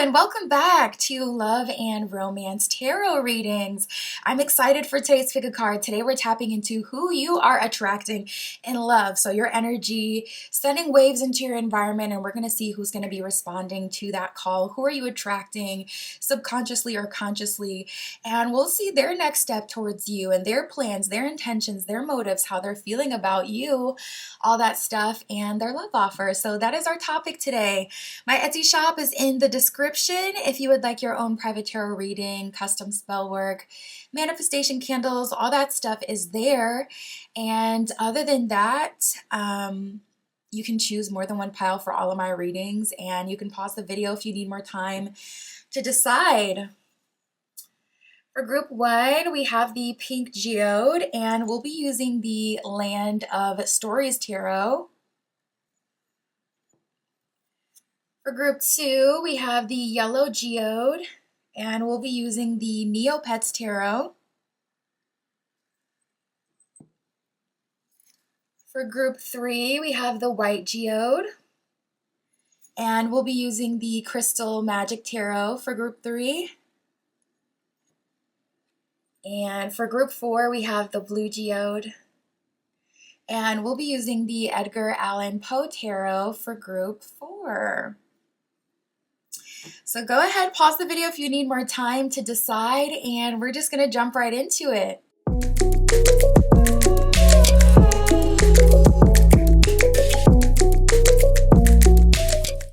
and welcome back to Love and Romance Tarot readings. I'm excited for today's pick a card. Today we're tapping into who you are attracting in love. So your energy, sending waves into your environment, and we're going to see who's going to be responding to that call. Who are you attracting subconsciously or consciously? And we'll see their next step towards you and their plans, their intentions, their motives, how they're feeling about you, all that stuff, and their love offer. So that is our topic today. My Etsy shop is in the description if you would like your own private tarot reading, custom spell work, manifestation candles, all that stuff is there. And other than that, you can choose more than one pile for all of my readings, and you can pause the video if you need more time to decide. For group one, we have the pink geode, and we'll be using the Land of Stories Tarot. For group two, we have the yellow geode, and we'll be using the Neopets Tarot. For group three, we have the white geode, and we'll be using the Crystal Magic Tarot for group three. And for group four, we have the blue geode, and we'll be using the Edgar Allan Poe Tarot for group four. So go ahead, pause the video if you need more time to decide, and we're just going to jump right into it.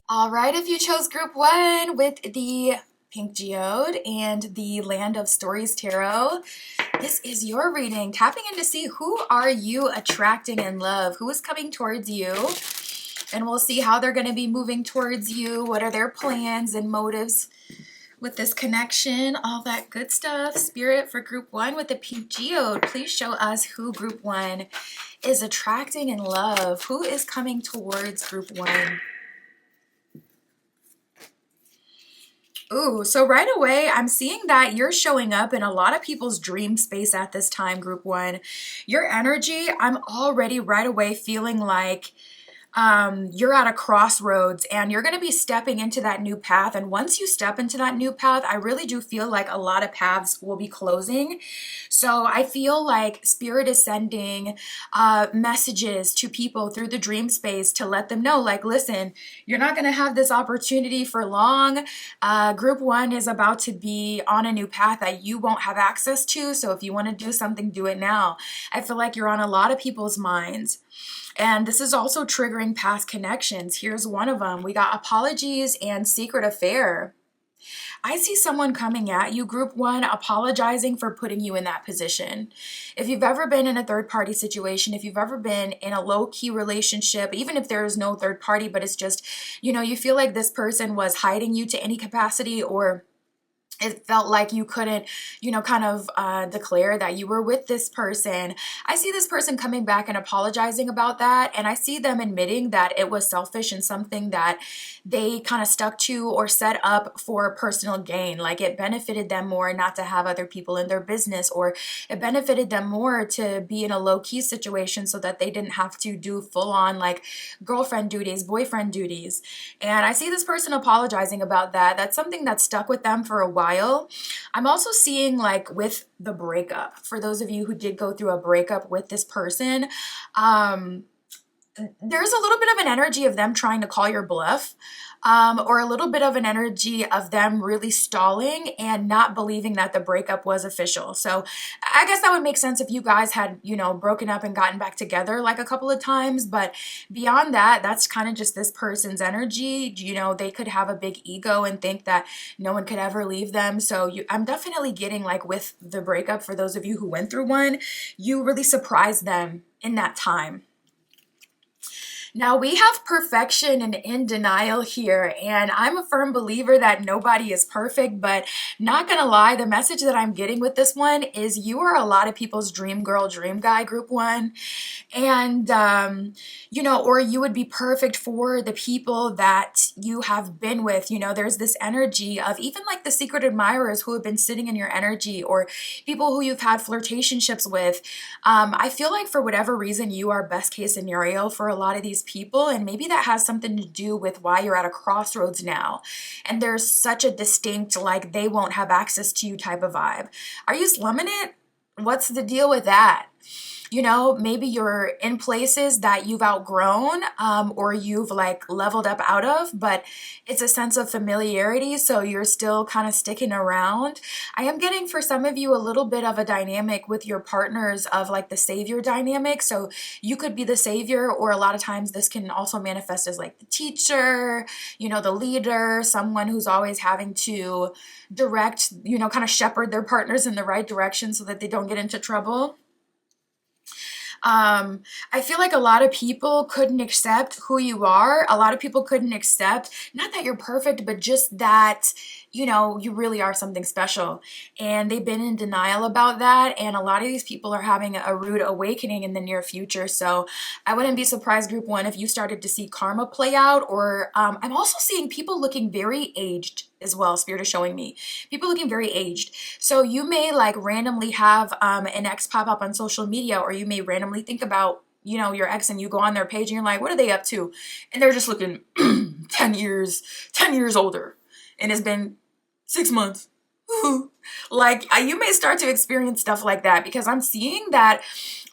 All right, if you chose group one with the pink geode and the Land of Stories Tarot, this is your reading, tapping in to see who are you attracting in love, who is coming towards you. And we'll see how they're going to be moving towards you. What are their plans and motives with this connection? All that good stuff. Spirit, for group one with the pink geode, please show us who group one is attracting in love. Who is coming towards group one? Ooh, so right away, I'm seeing that you're showing up in a lot of people's dream space at this time, group one. Your energy, I'm already right away feeling like you're at a crossroads and you're going to be stepping into that new path. And once you step into that new path, I really do feel like a lot of paths will be closing. So I feel like Spirit is sending messages to people through the dream space to let them know, like, listen, you're not going to have this opportunity for long. Group one is about to be on a new path that you won't have access to. So if you want to do something, do it now. I feel like you're on a lot of people's minds. And this is also triggering past connections. Here's one of them. We got apologies and secret affair. I see someone coming at you, group one, apologizing for putting you in that position. If you've ever been in a third-party situation, if you've ever been in a low-key relationship, even if there is no third party, but it's just, you feel like this person was hiding you to any capacity, or it felt like you couldn't, declare that you were with this person. I see this person coming back and apologizing about that. And I see them admitting that it was selfish and something that they kind of stuck to or set up for personal gain. Like it benefited them more not to have other people in their business, or it benefited them more to be in a low-key situation so that they didn't have to do full-on like girlfriend duties, boyfriend duties. And I see this person apologizing about that. That's something that stuck with them for a while. I'm also seeing like with the breakup, for those of you who did go through a breakup with this person, there's a little bit of an energy of them trying to call your bluff, or a little bit of an energy of them really stalling and not believing that the breakup was official. So I guess that would make sense if you guys had, broken up and gotten back together like a couple of times. But beyond that, that's kind of just this person's energy. They could have a big ego and think that no one could ever leave them. So I'm definitely getting like with the breakup, for those of you who went through one, you really surprised them in that time. Now we have perfection and in denial here, and I'm a firm believer that nobody is perfect, but not gonna lie, the message that I'm getting with this one is you are a lot of people's dream girl, dream guy, group one, and or you would be perfect for the people that you have been with. There's this energy of even like the secret admirers who have been sitting in your energy, or people who you've had flirtationships with. I feel like for whatever reason, you are best case scenario for a lot of these these people, and maybe that has something to do with why you're at a crossroads now. And there's such a distinct, like, they won't have access to you type of vibe. Are you slumming it? What's the deal with that? You know, maybe you're in places that you've outgrown, or you've like leveled up out of, but it's a sense of familiarity, so you're still kind of sticking around. I am getting for some of you a little bit of a dynamic with your partners of like the savior dynamic. So you could be the savior, or a lot of times this can also manifest as like the teacher, you know, the leader, someone who's always having to direct, you know, kind of shepherd their partners in the right direction so that they don't get into trouble. I feel like a lot of people couldn't accept who you are. A lot of people couldn't accept, not that you're perfect, but just that, you know, you really are something special. And they've been in denial about that. And a lot of these people are having a rude awakening in the near future. So I wouldn't be surprised, group one, if you started to see karma play out. Or I'm also seeing people looking very aged as well. Spirit is showing me people looking very aged. So you may like randomly have an ex pop up on social media, or you may randomly think about, you know, your ex, and you go on their page and you're like, what are they up to? And they're just looking 10 years older, and it's been 6 months. Like, you may start to experience stuff like that, because I'm seeing that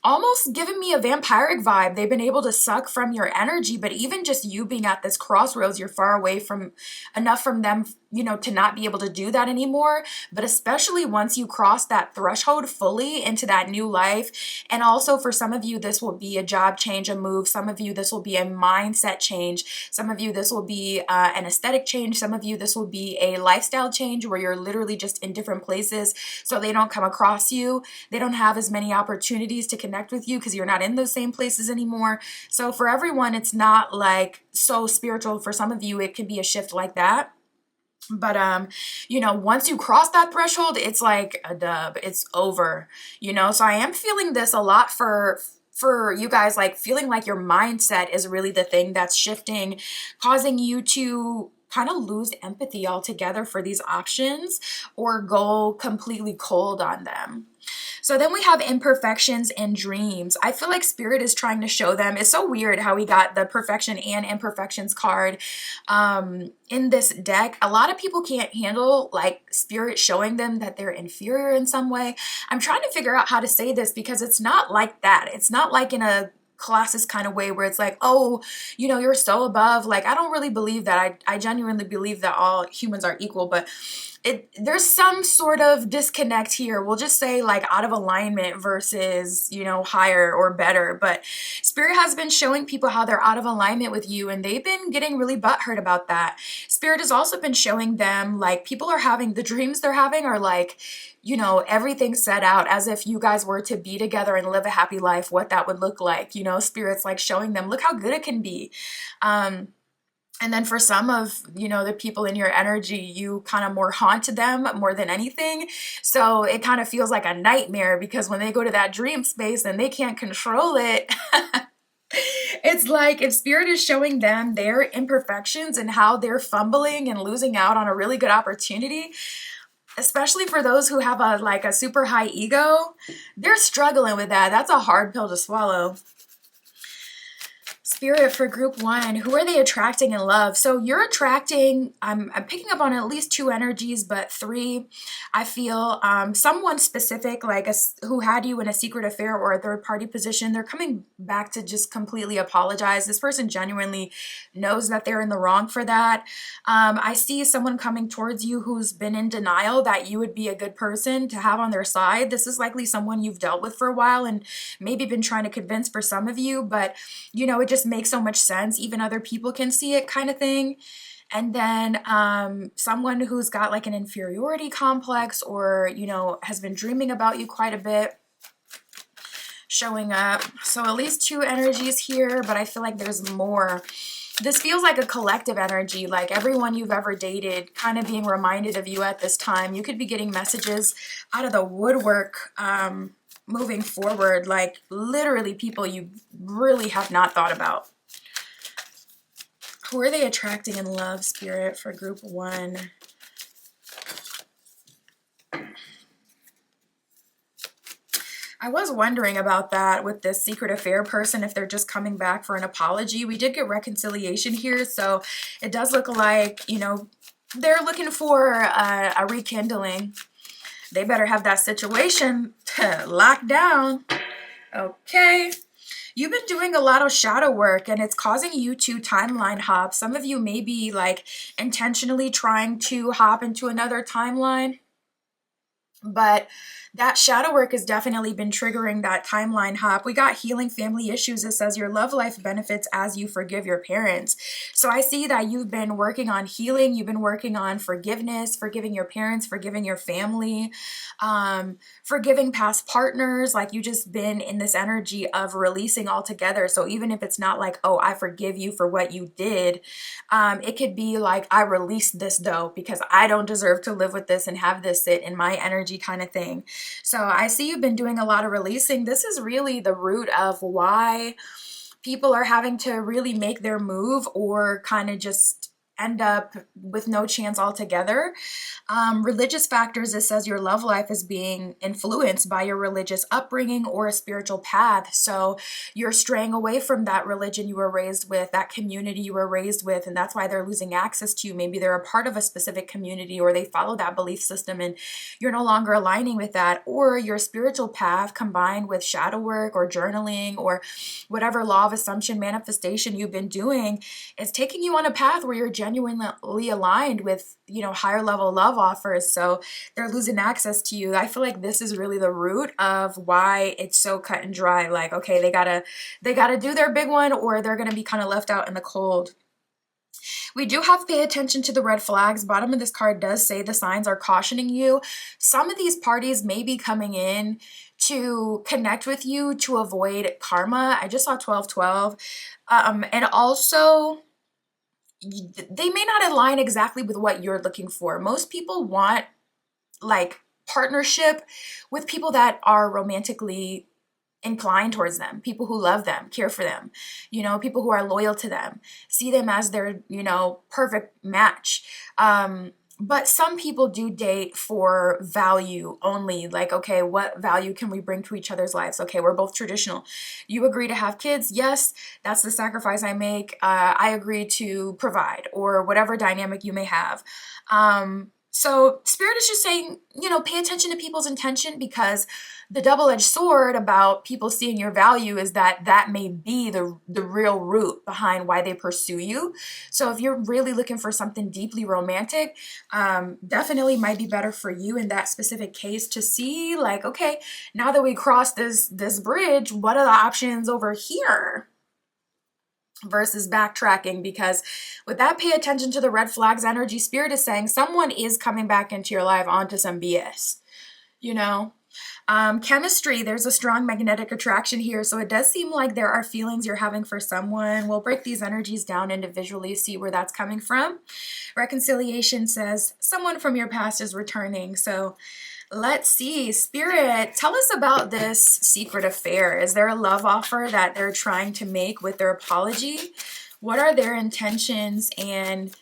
almost giving me a vampiric vibe. They've been able to suck from your energy, but even just you being at this crossroads, you're far away from enough from them, you know, to not be able to do that anymore. But especially once you cross that threshold fully into that new life. And also for some of you, this will be a job change, a move. Some of you, this will be a mindset change. Some of you, this will be an aesthetic change. Some of you, this will be a lifestyle change where you're literally just in different places, so they don't come across you. They don't have as many opportunities to connect with you because you're not in those same places anymore. So for everyone, it's not like so spiritual. For some of you, it can be a shift like that. But you know, once you cross that threshold, it's like a dub. It's over, you know. So I am feeling this a lot for you guys, like feeling like your mindset is really the thing that's shifting, causing you to kind of lose empathy altogether for these options, or go completely cold on them. So then we have imperfections and dreams. I feel like Spirit is trying to show them. It's so weird how we got the perfection and imperfections card in this deck. A lot of people can't handle like Spirit showing them that they're inferior in some way. I'm trying to figure out how to say this, because it's not like that. It's not like in a classes kind of way where it's like, oh, you know, you're so above. Like, I don't really believe that. I genuinely believe that all humans are equal, but there's some sort of disconnect here. We'll just say like out of alignment versus, you know, higher or better. But Spirit has been showing people how they're out of alignment with you, and they've been getting really butthurt about that. Spirit has also been showing them like people are having the dreams they're having are like, you know, everything set out as if you guys were to be together and live a happy life, what that would look like. You know, Spirit's like showing them, look how good it can be. And then for some of, you know, the people in your energy, you kind of more haunt them more than anything. So it kind of feels like a nightmare, because when they go to that dream space and they can't control it, it's like if Spirit is showing them their imperfections and how they're fumbling and losing out on a really good opportunity, especially for those who have a super high ego, they're struggling with that. That's a hard pill to swallow. Spirit for group one, who are they attracting in love? So you're attracting, I'm picking up on at least two energies, but three. I feel someone specific, like who had you in a secret affair or a third party position. They're coming back to just completely apologize. This person genuinely knows that they're in the wrong for that. I see someone coming towards you who's been in denial that you would be a good person to have on their side. This is likely someone you've dealt with for a while and maybe been trying to convince for some of you, but you know, it just makes so much sense. Even other people can see it, kind of thing. And then someone who's got like an inferiority complex, or, you know, has been dreaming about you quite a bit, showing up. So at least two energies here, but I feel like there's more. This feels like a collective energy, like everyone you've ever dated kind of being reminded of you at this time. You could be getting messages out of the woodwork moving forward, like literally people you really have not thought about. Who are they attracting in love, Spirit, for group one? I was wondering about that with this secret affair person, if they're just coming back for an apology. We did get reconciliation here, so it does look like, you know, they're looking for a rekindling. They better have that situation locked down. Okay. You've been doing a lot of shadow work and it's causing you to timeline hop. Some of you may be like intentionally trying to hop into another timeline, but that shadow work has definitely been triggering that timeline hop. We got healing family issues. It says your love life benefits as you forgive your parents. So I see that you've been working on healing. You've been working on forgiveness, forgiving your parents, forgiving your family, forgiving past partners. Like you just been in this energy of releasing altogether. So even if it's not like, oh, I forgive you for what you did, it could be like, I released this though, because I don't deserve to live with this and have this sit in my energy kind of thing. So I see you've been doing a lot of releasing. This is really the root of why people are having to really make their move or kind of just end up with no chance altogether. Religious factors, it says your love life is being influenced by your religious upbringing or a spiritual path. So you're straying away from that religion you were raised with, that community you were raised with, and that's why they're losing access to you. Maybe they're a part of a specific community or they follow that belief system and you're no longer aligning with that. Or your spiritual path combined with shadow work or journaling or whatever law of assumption manifestation you've been doing is taking you on a path where you're genuinely aligned with, you know, higher level love offers. So they're losing access to you. I feel like this is really the root of why it's so cut and dry. Like, okay, they gotta do their big one or they're gonna be kind of left out in the cold. We do have to pay attention to the red flags. Bottom of this card does say the signs are cautioning you. Some of these parties may be coming in to connect with you to avoid karma. I just saw 1212. And also, they may not align exactly with what you're looking for. Most people want like partnership with people that are romantically inclined towards them, people who love them, care for them, you know, people who are loyal to them, see them as their, you know, perfect match. But some people do date for value only. Like, okay, what value can we bring to each other's lives? Okay, we're both traditional. You agree to have kids? Yes, that's the sacrifice I make. I agree to provide, or whatever dynamic you may have. So Spirit is just saying, you know, pay attention to people's intention, because the double-edged sword about people seeing your value is that that may be the real root behind why they pursue you. So if you're really looking for something deeply romantic, definitely might be better for you in that specific case to see like, okay, now that we crossed this bridge, what are the options over here? Versus backtracking, because with that, pay attention to the red flags energy. Spirit is saying someone is coming back into your life onto some BS, you know. Chemistry, there's a strong magnetic attraction here, so it does seem like there are feelings you're having for someone. We'll break these energies down individually, see where that's coming from. Reconciliation says someone from your past is returning. So let's see, Spirit, tell us about this secret affair. Is there a love offer that they're trying to make with their apology? What are their intentions and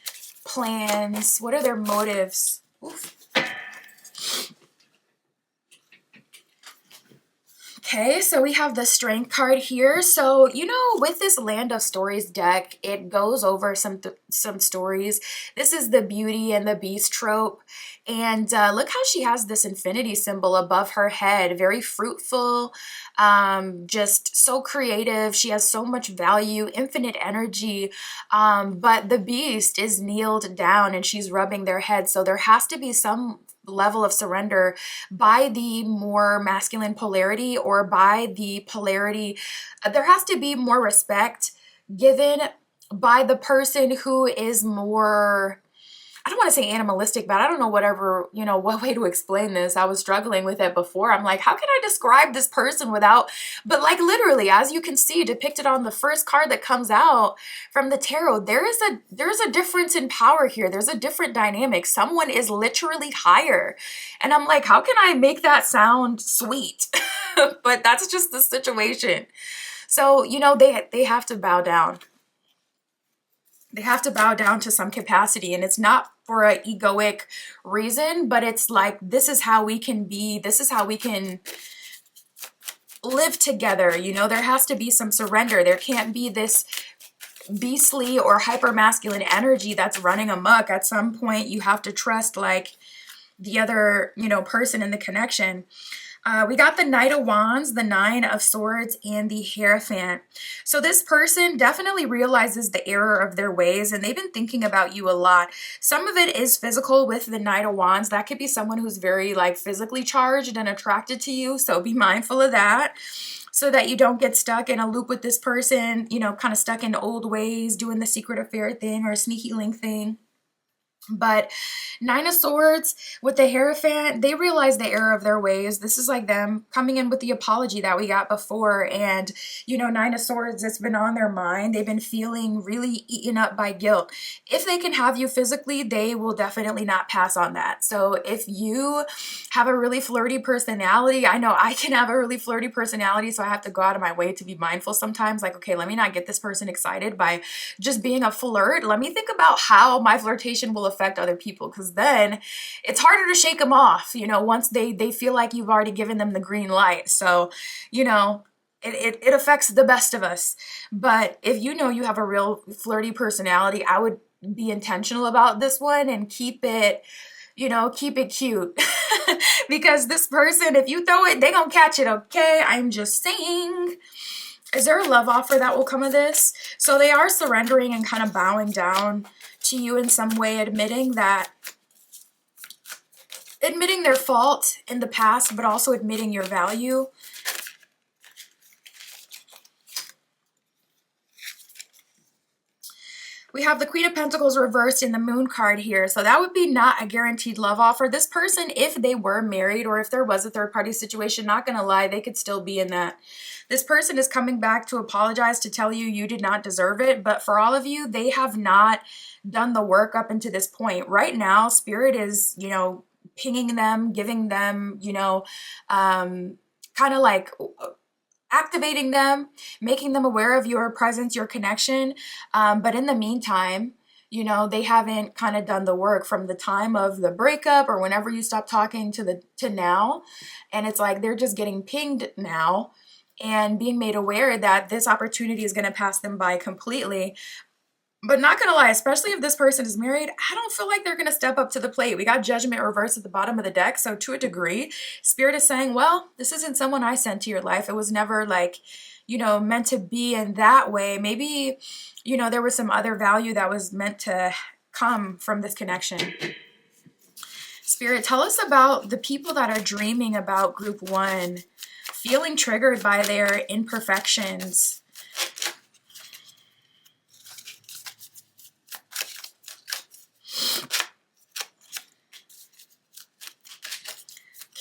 plans? What are their motives? Oof. Okay, so we have the Strength card here. So, you know, with this Land of Stories deck, it goes over some stories. This is the Beauty and the Beast trope. And look how she has this infinity symbol above her head. Very fruitful, just so creative. She has so much value, infinite energy. But the Beast is kneeled down and she's rubbing their head. So there has to be some level of surrender by the more masculine polarity, or by the polarity. There has to be more respect given by the person who is more, I don't want to say animalistic, but I don't know what way to explain this. I was struggling with it before. I'm like, how can I describe this person without, but like literally, as you can see depicted on the first card that comes out from the tarot, there's a difference in power here. There's a different dynamic. Someone is literally higher. And I'm like, how can I make that sound sweet? But that's just the situation. So, you know, they have to bow down. They have to bow down to some capacity, and it's not for an egoic reason, but it's like, this is how we can be, this is how we can live together. You know, there has to be some surrender. There can't be this beastly or hyper masculine energy that's running amok. At some point you have to trust like the other, you know, person in the connection. We got the Knight of Wands, the Nine of Swords, and the Hierophant. So this person definitely realizes the error of their ways, and they've been thinking about you a lot. Some of it is physical with the Knight of Wands. That could be someone who's very like physically charged and attracted to you. So be mindful of that, so that you don't get stuck in a loop with this person, you know, kind of stuck in old ways, doing the secret affair thing or a sneaky link thing. But Nine of Swords with the Hierophant, they realize the error of their ways. This is like them coming in with the apology that we got before. And, you know, Nine of Swords, it's been on their mind. They've been feeling really eaten up by guilt. If they can have you physically, they will definitely not pass on that. So if you have a really flirty personality, I know I can have a really flirty personality, so I have to go out of my way to be mindful sometimes. Like, okay, let me not get this person excited by just being a flirt. Let me think about how my flirtation will affect other people, because then it's harder to shake them off, you know, once they feel like you've already given them the green light. So, you know, it affects the best of us. But if you know you have a real flirty personality, I would be intentional about this one and keep it, you know, keep it cute. Because this person, if you throw it, they gonna catch it, okay? I'm just saying. Is there a love offer that will come of this? So they are surrendering and kind of bowing down to you in some way, admitting their fault in the past, but also admitting your value. We have the Queen of Pentacles reversed in the Moon card here. So that would be not a guaranteed love offer. This person, if they were married or if there was a third party situation, not gonna lie, they could still be in that. This person is coming back to apologize, to tell you you did not deserve it. But for all of you, they have not done the work up until this point. Right now, Spirit is, you know, pinging them, giving them, you know, kind of like activating them, making them aware of your presence, your connection. But in the meantime, you know, they haven't kind of done the work from the time of the breakup or whenever you stop talking to now. And it's like they're just getting pinged now and being made aware that this opportunity is going to pass them by completely. But not gonna lie, especially if this person is married, I don't feel like they're gonna step up to the plate. We got Judgment reversed at the bottom of the deck. So to a degree, Spirit is saying, well, this isn't someone I sent to your life. It was never like, you know, meant to be in that way. Maybe, you know, there was some other value that was meant to come from this connection. Spirit, tell us about the people that are dreaming about group one, feeling triggered by their imperfections.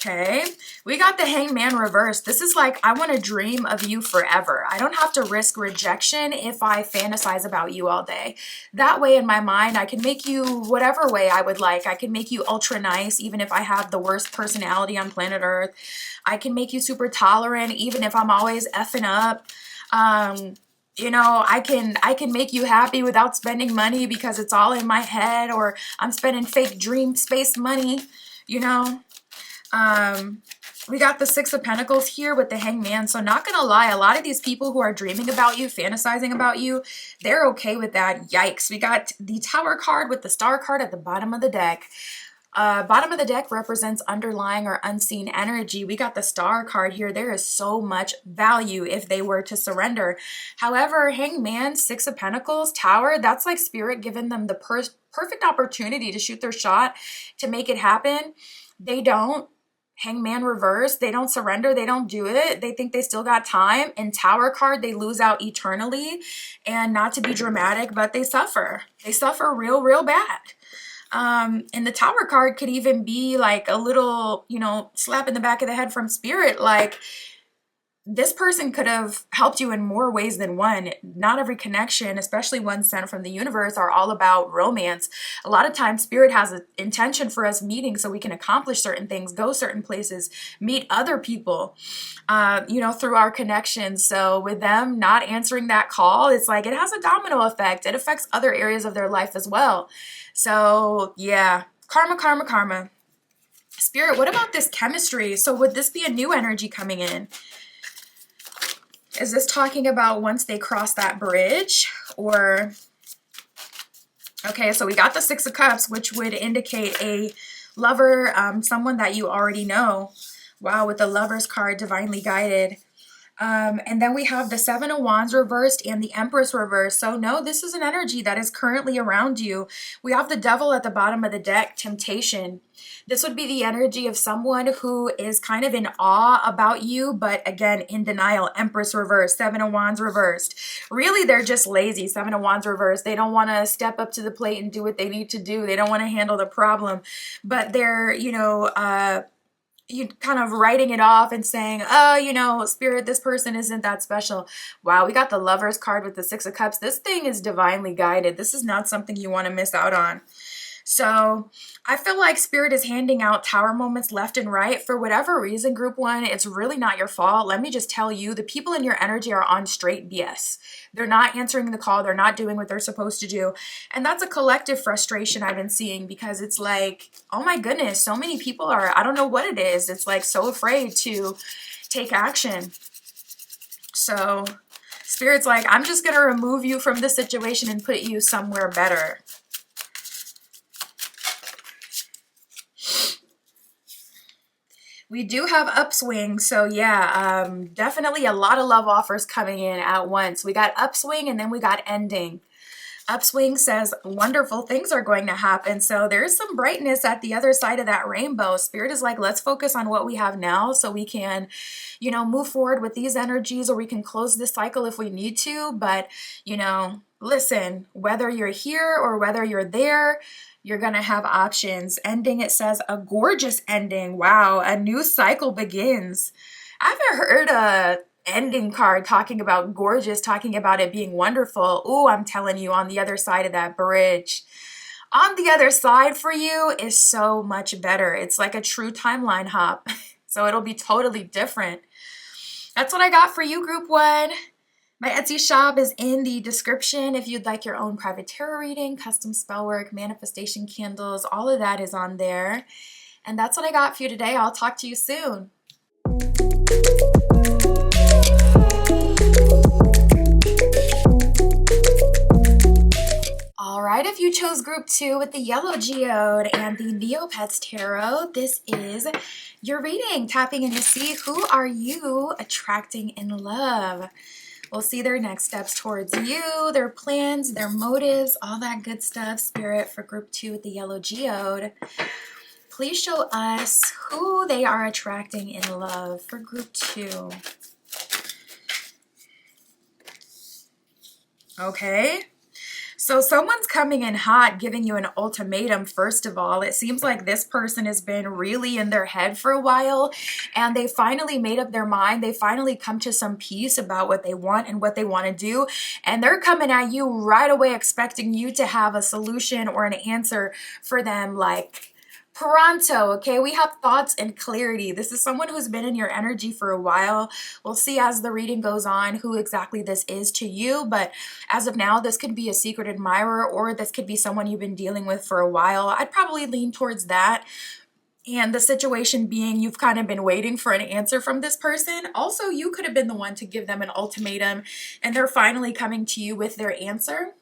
Okay, we got the Hangman reversed. This is like, I want to dream of you forever. I don't have to risk rejection if I fantasize about you all day. That way in my mind, I can make you whatever way I would like. I can make you ultra nice, even if I have the worst personality on planet Earth. I can make you super tolerant, even if I'm always effing up. You know, I can make you happy without spending money because it's all in my head, or I'm spending fake dream space money, you know. We got the Six of Pentacles here with the Hangman. So not gonna lie, a lot of these people who are dreaming about you, fantasizing about you, they're okay with that. Yikes. We got the Tower card with the Star card at the bottom of the deck. Bottom of the deck represents underlying or unseen energy. We got the Star card here. There is so much value if they were to surrender. However, Hangman, Six of Pentacles, Tower, that's like Spirit giving them the perfect opportunity to shoot their shot, to make it happen. They don't. Hangman reverse, they don't surrender, they don't do it, they think they still got time. In Tower card, they lose out eternally. And not to be dramatic, but they suffer real bad. And the Tower card could even be like a little, you know, slap in the back of the head from Spirit, like this person could have helped you in more ways than one. Not every connection, especially one sent from the universe, are all about romance. A lot of times Spirit has an intention for us meeting so we can accomplish certain things, go certain places, meet other people, you know, through our connections. So with them not answering that call, it's like it has a domino effect. It affects other areas of their life as well. So yeah, karma, karma, karma. Spirit, what about this chemistry? So would this be a new energy coming in? Is this talking about once they cross that bridge? Or, okay, so we got the Six of Cups, which would indicate a lover, someone that you already know. Wow, with the Lover's card, divinely guided. And then we have the Seven of Wands reversed and the Empress reversed. So no, this is an energy that is currently around you. We have the Devil at the bottom of the deck, temptation. This would be the energy of someone who is kind of in awe about you, but again, in denial. Empress reversed, Seven of Wands reversed. Really, they're just lazy. Seven of Wands reversed. They don't want to step up to the plate and do what they need to do. They don't want to handle the problem, but they're, you kind of writing it off and saying, oh, Spirit, this person isn't that special. Wow, we got the Lover's card with the Six of Cups. This thing is divinely guided. This is not something you want to miss out on. So I feel like Spirit is handing out tower moments left and right. For whatever reason, group one, it's really not your fault. Let me just tell you, the people in your energy are on straight BS. They're not answering the call. They're not doing what they're supposed to do. And that's a collective frustration I've been seeing, because it's like, oh my goodness, so many people are, I don't know what it is. It's like so afraid to take action. So Spirit's like, I'm just going to remove you from this situation and put you somewhere better. We do have upswing, so yeah, definitely a lot of love offers coming in at once. We got upswing and then we got ending. Upswing says wonderful things are going to happen, so there's some brightness at the other side of that rainbow. Spirit is like, let's focus on what we have now so we can, move forward with these energies, or we can close this cycle if we need to. But, listen, whether you're here or whether you're there, you're going to have options. Ending, it says a gorgeous ending. Wow, a new cycle begins. I haven't heard a ending card talking about gorgeous, talking about it being wonderful. Ooh, I'm telling you, on the other side of that bridge, on the other side for you is so much better. It's like a true timeline hop. So it'll be totally different. That's what I got for you, group one. My Etsy shop is in the description if you'd like your own private tarot reading, custom spell work, manifestation candles, all of that is on there. And that's what I got for you today. I'll talk to you soon. All right, if you chose group 2 with the yellow geode and the Neopets Tarot, this is your reading, tapping in to see who are you attracting in love. We'll see their next steps towards you, their plans, their motives, all that good stuff. Spirit, for group 2 with the yellow geode, please show us who they are attracting in love for group 2. Okay. So someone's coming in hot, giving you an ultimatum, first of all. It seems like this person has been really in their head for a while, and they finally made up their mind. They finally come to some peace about what they want and what they want to do, and they're coming at you right away expecting you to have a solution or an answer for them, like pronto. Okay, we have thoughts and clarity. This is someone who's been in your energy for a while. We'll see as the reading goes on who exactly this is to you, but as of now, this could be a secret admirer, or this could be someone you've been dealing with for a while. I'd probably lean towards that. And the situation being, you've kind of been waiting for an answer from this person. Also, you could have been the one to give them an ultimatum, and they're finally coming to you with their answer.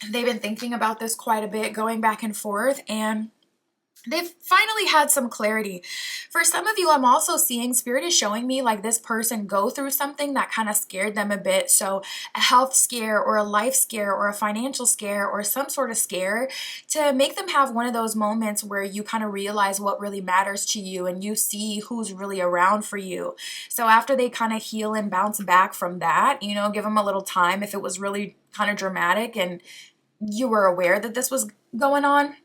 They've been thinking about this quite a bit, going back and forth, and they've finally had some clarity. For some of you, I'm also seeing Spirit is showing me like this person go through something that kind of scared them a bit. So a health scare or a life scare or a financial scare or some sort of scare, to make them have one of those moments where you kind of realize what really matters to you and you see who's really around for you. So after they kind of heal and bounce back from that, give them a little time if it was really kind of dramatic and you were aware that this was going on.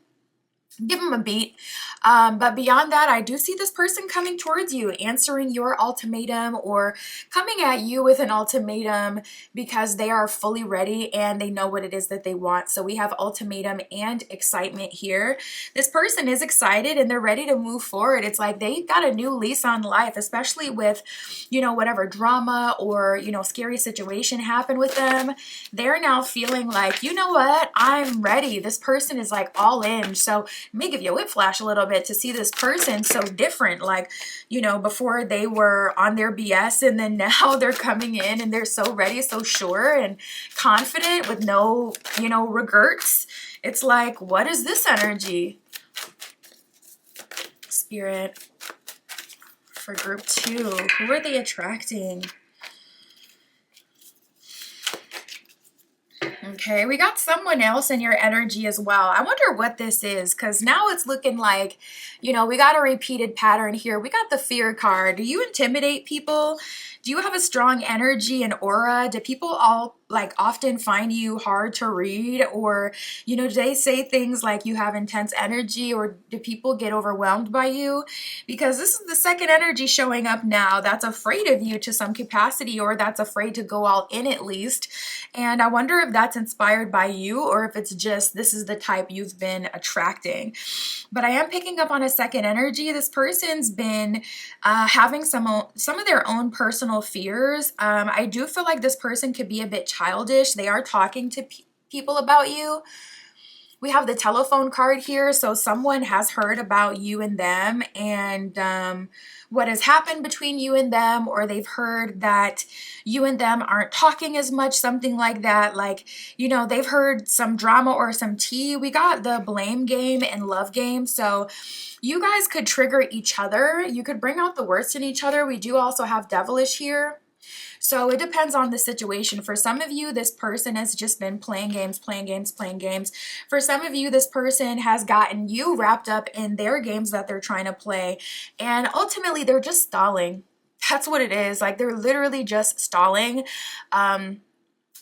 Give them a beat. But beyond that, I do see this person coming towards you, answering your ultimatum or coming at you with an ultimatum because they are fully ready and they know what it is that they want. So we have ultimatum and excitement here. This person is excited and they're ready to move forward. It's like they got a new lease on life, especially with, whatever drama or, scary situation happened with them. They're now feeling like, you know what? I'm ready. This person is like all in. So it may give you a whiplash a little bit to see this person so different. Like, you know, before they were on their BS, and then now they're coming in and they're so ready, so sure and confident with no, you know, regrets. It's like, what is this energy? Spirit, for group 2, who are they attracting? Okay, we got someone else in your energy as well. I wonder what this is, because now it's looking like, you know, we got a repeated pattern here. We got the fear card. Do you intimidate people? Do you have a strong energy and aura? Do people all like often find you hard to read? Or, you know, do they say things like you have intense energy, or do people get overwhelmed by you? Because this is the second energy showing up now that's afraid of you to some capacity, or that's afraid to go all in at least. And I wonder if that's inspired by you, or if it's just this is the type you've been attracting. But I am picking up on a second energy. This person's been having some of their own personal fears. I do feel like this person could be a bit childish. They are talking to people about you. We have the telephone card here, so someone has heard about you and them, and what has happened between you and them, or they've heard that you and them aren't talking as much, something like that. Like, you know, they've heard some drama or some tea. We got the blame game and love game, so you guys could trigger each other. You could bring out the worst in each other. We do also have devilish here. So it depends on the situation. For some of you, this person has just been playing games, playing games, playing games. For some of you, this person has gotten you wrapped up in their games that they're trying to play. And ultimately, they're just stalling. That's what it is. Like, they're literally just stalling.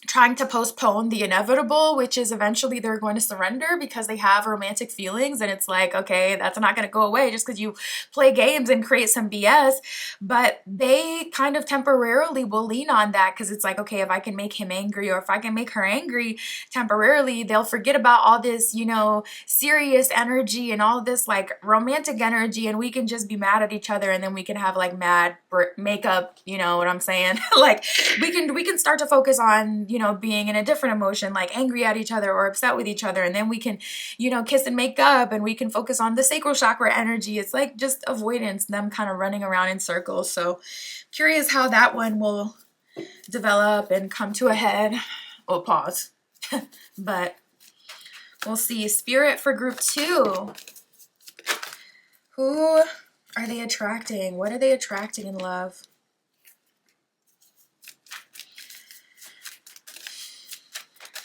Trying to postpone the inevitable, which is eventually they're going to surrender because they have romantic feelings. And it's like, okay, that's not going to go away just because you play games and create some BS. But they kind of temporarily will lean on that, because it's like, okay, if I can make him angry, or if I can make her angry temporarily, they'll forget about all this, you know, serious energy and all this like romantic energy, and we can just be mad at each other, and then we can have like mad makeup, you know what I'm saying? Like, we can start to focus on, you know, being in a different emotion, like angry at each other or upset with each other. And then we can, you know, kiss and make up, and we can focus on the sacral chakra energy. It's like just avoidance, them kind of running around in circles. So curious how that one will develop and come to a head. Oh, pause. But we'll see. Spirit, for group 2. Who are they attracting? What are they attracting in love?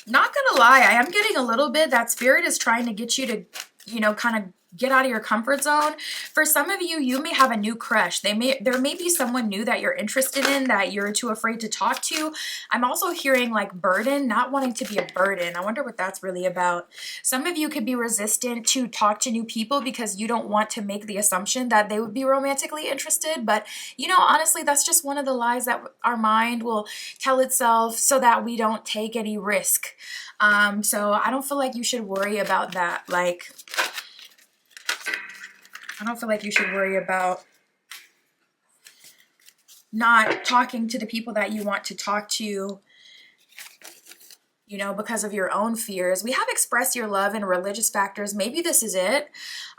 Not gonna lie, I am getting a little bit that spirit is trying to get you to, you know, kind of get out of your comfort zone. For some of you, you may have a new crush. There may be someone new that you're interested in that you're too afraid to talk to. I'm also hearing like burden, not wanting to be a burden. I wonder what that's really about. Some of you could be resistant to talk to new people because you don't want to make the assumption that they would be romantically interested. But, you know, honestly, that's just one of the lies that our mind will tell itself so that we don't take any risk. So I don't feel like you should worry about that. Like, I don't feel like you should worry about not talking to the people that you want to talk to, you know, because of your own fears. We have expressed your love and religious factors. Maybe this is it.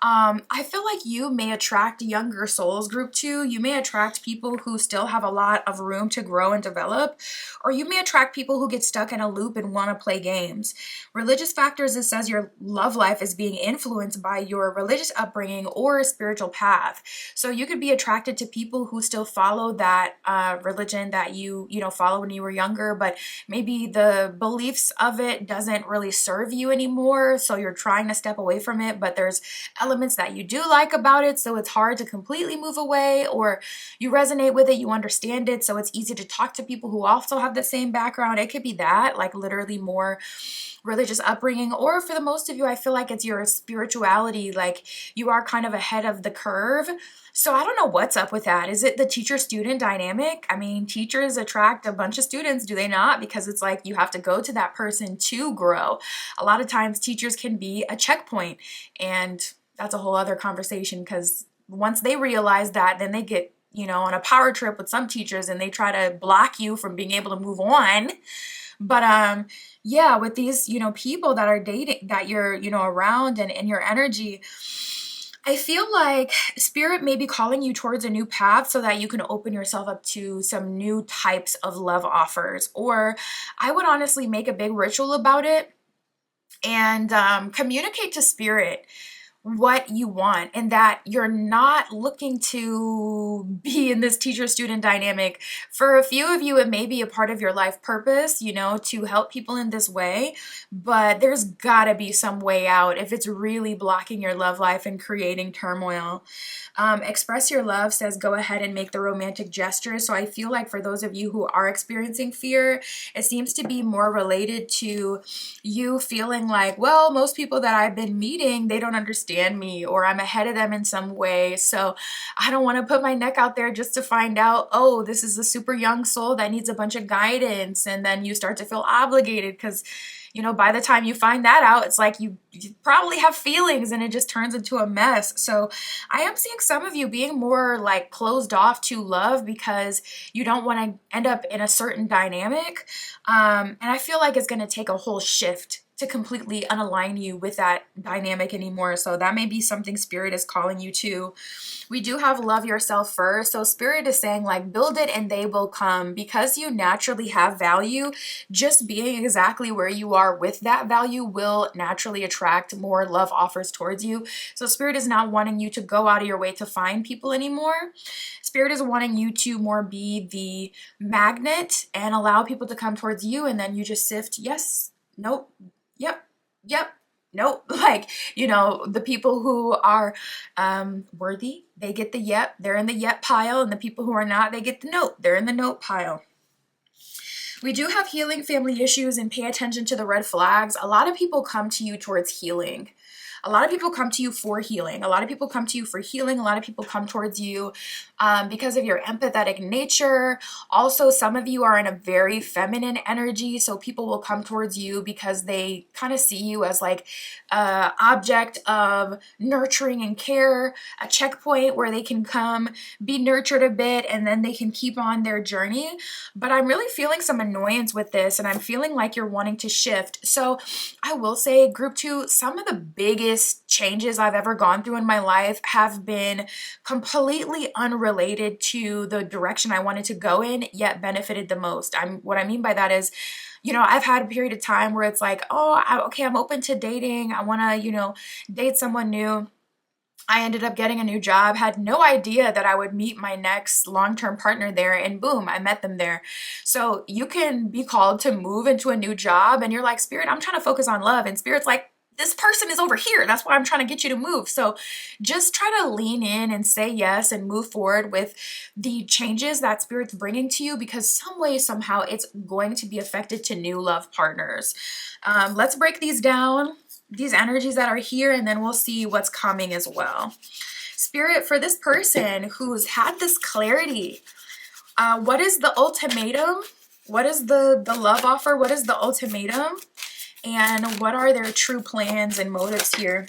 I feel like you may attract younger souls, group 2. You may attract people who still have a lot of room to grow and develop, or you may attract people who get stuck in a loop and want to play games. Religious factors, it says your love life is being influenced by your religious upbringing or a spiritual path. So you could be attracted to people who still follow that religion that you follow when you were younger, but maybe the beliefs of it doesn't really serve you anymore. So you're trying to step away from it, but there's elements that you do like about it, so it's hard to completely move away, or you resonate with it, you understand it, so it's easy to talk to people who also have the same background. It could be that, like literally more religious upbringing, or for the most of you, I feel like it's your spirituality, like you are kind of ahead of the curve. So I don't know what's up with that. Is it the teacher-student dynamic? I mean, teachers attract a bunch of students, do they not? Because it's like you have to go to that person to grow. A lot of times teachers can be a checkpoint, and that's a whole other conversation, because once they realize that, then they get, you know, on a power trip with some teachers and they try to block you from being able to move on. But yeah, with these, people that are dating, that you're, around and in your energy, I feel like spirit may be calling you towards a new path so that you can open yourself up to some new types of love offers. Or I would honestly make a big ritual about it and communicate to spirit what you want, and that you're not looking to be in this teacher student dynamic. For a few of you, it may be a part of your life purpose, to help people in this way, but there's gotta be some way out if it's really blocking your love life and creating turmoil. Express your love says go ahead and make the romantic gesture. So I feel like for those of you who are experiencing fear, it seems to be more related to you feeling like, well, most people that I've been meeting, they don't understand me, or I'm ahead of them in some way. So I don't want to put my neck out there just to find out, oh, this is a super young soul that needs a bunch of guidance. And then you start to feel obligated because by the time you find that out, it's like you probably have feelings and it just turns into a mess. So I am seeing some of you being more like closed off to love because you don't want to end up in a certain dynamic. And I feel like it's going to take a whole shift to completely unalign you with that dynamic anymore. So that may be something spirit is calling you to. We do have love yourself first. So spirit is saying like build it and they will come, because you naturally have value. Just being exactly where you are with that value will naturally attract more love offers towards you. So spirit is not wanting you to go out of your way to find people anymore. Spirit is wanting you to more be the magnet and allow people to come towards you, and then you just sift yes, nope, yep, yep, nope. Like, the people who are worthy, they get the yep, they're in the yep pile, and the people who are not, they get the nope, they're in the nope pile. We do have healing family issues, and pay attention to the red flags. A lot of people come to you towards healing. A lot of people come to you for healing. A lot of people come to you for healing. A lot of people come towards you because of your empathetic nature. Also, some of you are in a very feminine energy, so people will come towards you because they kind of see you as like an object of nurturing and care, a checkpoint where they can come be nurtured a bit and then they can keep on their journey. But I'm really feeling some annoyance with this, and I'm feeling like you're wanting to shift. So I will say, group 2, some of the biggest changes I've ever gone through in my life have been completely unrelated to the direction I wanted to go in, yet benefited the most. What I mean by that is, I've had a period of time where it's like, oh, okay, I'm open to dating. I want to, date someone new. I ended up getting a new job, had no idea that I would meet my next long-term partner there, and boom, I met them there. So you can be called to move into a new job and you're like, Spirit, I'm trying to focus on love. And Spirit's like, this person is over here. That's why I'm trying to get you to move. So just try to lean in and say yes and move forward with the changes that Spirit's bringing to you, because some way, somehow, it's going to be affected to new love partners. Let's break these down, these energies that are here, and then we'll see what's coming as well. Spirit, for this person who's had this clarity, what is the ultimatum? What is the love offer? What is the ultimatum? And what are their true plans and motives here?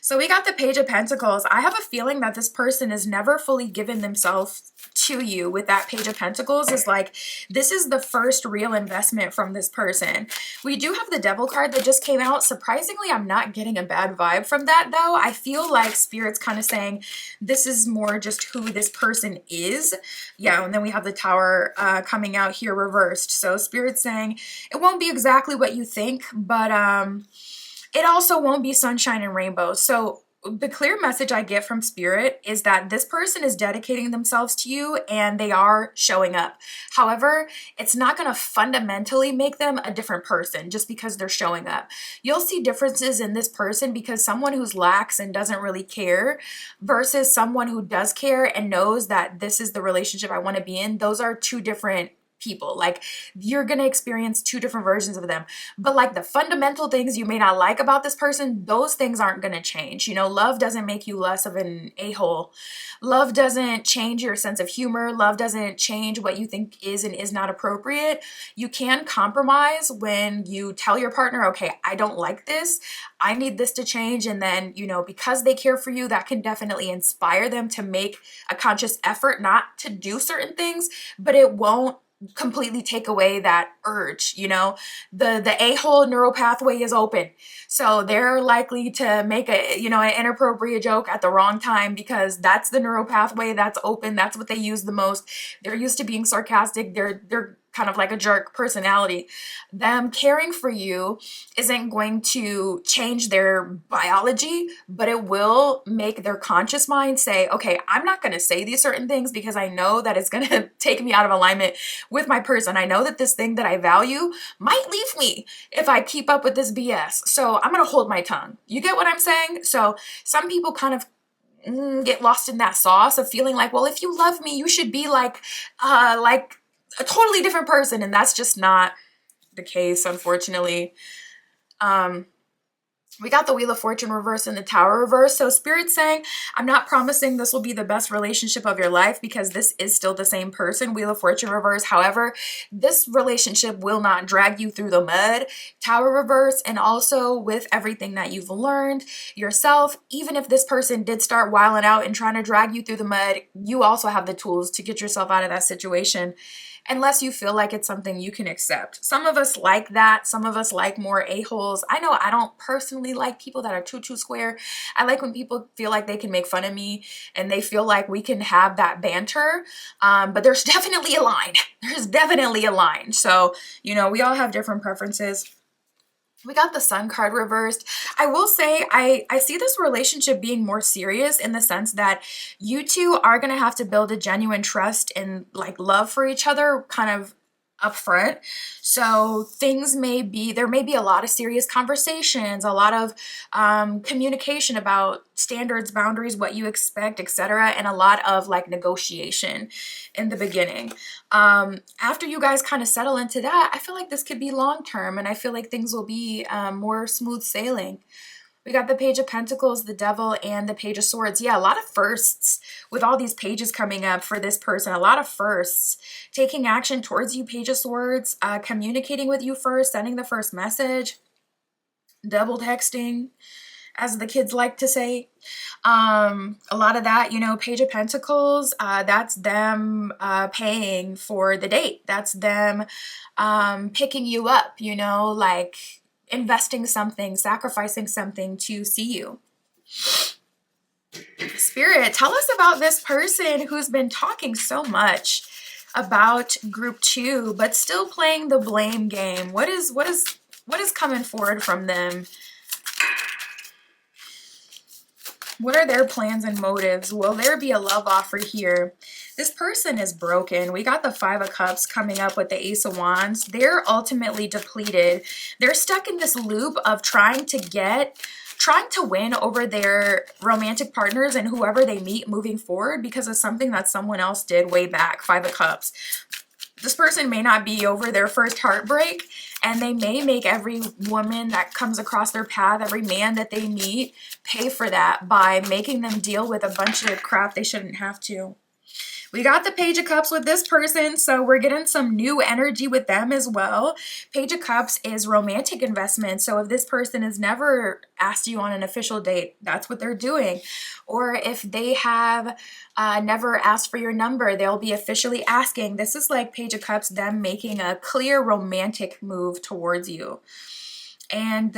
So we got the Page of Pentacles. I have a feeling that this person has never fully given themselves to you. With that Page of Pentacles, is like, this is the first real investment from this person. We do have the Devil card that just came out. Surprisingly, I'm not getting a bad vibe from that though. I feel like Spirit's kind of saying this is more just who this person is. Yeah, and then we have the Tower coming out here reversed. So Spirit's saying it won't be exactly what you think, but it also won't be sunshine and rainbows. So the clear message I get from Spirit is that this person is dedicating themselves to you and they are showing up. However, it's not going to fundamentally make them a different person just because they're showing up. You'll see differences in this person because someone who's lax and doesn't really care versus someone who does care and knows that this is the relationship I want to be in, those are two different people. Like, you're going to experience two different versions of them, but like the fundamental things you may not like about this person, those things aren't going to change. Love doesn't make you less of an a-hole. Love doesn't change your sense of humor. Love doesn't change what you think is and is not appropriate. You can compromise when you tell your partner, okay, I don't like this, I need this to change. And then, because they care for you, that can definitely inspire them to make a conscious effort not to do certain things, but it won't completely take away that urge. The a-hole neural pathway is open, so they're likely to make an inappropriate joke at the wrong time, because that's the neural pathway that's open. That's what they use the most. They're used to being sarcastic. They're kind of like a jerk personality. Them caring for you isn't going to change their biology, but it will make their conscious mind say, okay, I'm not going to say these certain things because I know that it's going to take me out of alignment with my person. I know that this thing that I value might leave me if I keep up with this BS. So I'm going to hold my tongue. You get what I'm saying? So some people kind of get lost in that sauce of feeling like, well, if you love me, you should be like a totally different person. And that's just not the case, unfortunately. We got the Wheel of Fortune reverse and the Tower reverse. So Spirit's saying, I'm not promising this will be the best relationship of your life, because this is still the same person. Wheel of Fortune reverse. However, this relationship will not drag you through the mud. Tower reverse, and also with everything that you've learned yourself, even if this person did start wilding out and trying to drag you through the mud, you also have the tools to get yourself out of that situation, unless you feel like it's something you can accept. Some of us like that. Some of us like more a-holes. I know I don't personally like people that are too square. I like when people feel like they can make fun of me and they feel like we can have that banter. But there's definitely a line. There's definitely a line. So, we all have different preferences. We got the Sun card reversed. I will say I see this relationship being more serious, in the sense that you two are going to have to build a genuine trust and like love for each other kind of up front. So there may be a lot of serious conversations, a lot of communication about standards, boundaries, what you expect, etc., and a lot of like negotiation in the beginning. After you guys kind of settle into that, I feel like this could be long term, and I feel like things will be more smooth sailing. We got the Page of Pentacles, the Devil, and the Page of Swords. Yeah, a lot of firsts with all these pages coming up for this person. A lot of firsts. Taking action towards you, Page of Swords. Communicating with you first, sending the first message. Double texting, as the kids like to say. A lot of that, Page of Pentacles, that's them paying for the date. That's them picking you up, like investing something, sacrificing something to see you. Spirit, tell us about this person who's been talking so much about group 2, but still playing the blame game. What is coming forward from them? What are their plans and motives? Will there be a love offer here? This person is broken. We got the 5 of Cups coming up with the Ace of Wands. They're ultimately depleted. They're stuck in this loop of trying to win over their romantic partners and whoever they meet moving forward because of something that someone else did way back. 5 of Cups. This person may not be over their first heartbreak, and they may make every woman that comes across their path, every man that they meet, pay for that by making them deal with a bunch of crap they shouldn't have to. We got the Page of Cups with this person, so we're getting some new energy with them as well. Page of Cups is romantic investment, so if this person has never asked you on an official date, that's what they're doing. Or if they have never asked for your number, they'll be officially asking. This is like Page of Cups, them making a clear romantic move towards you. And,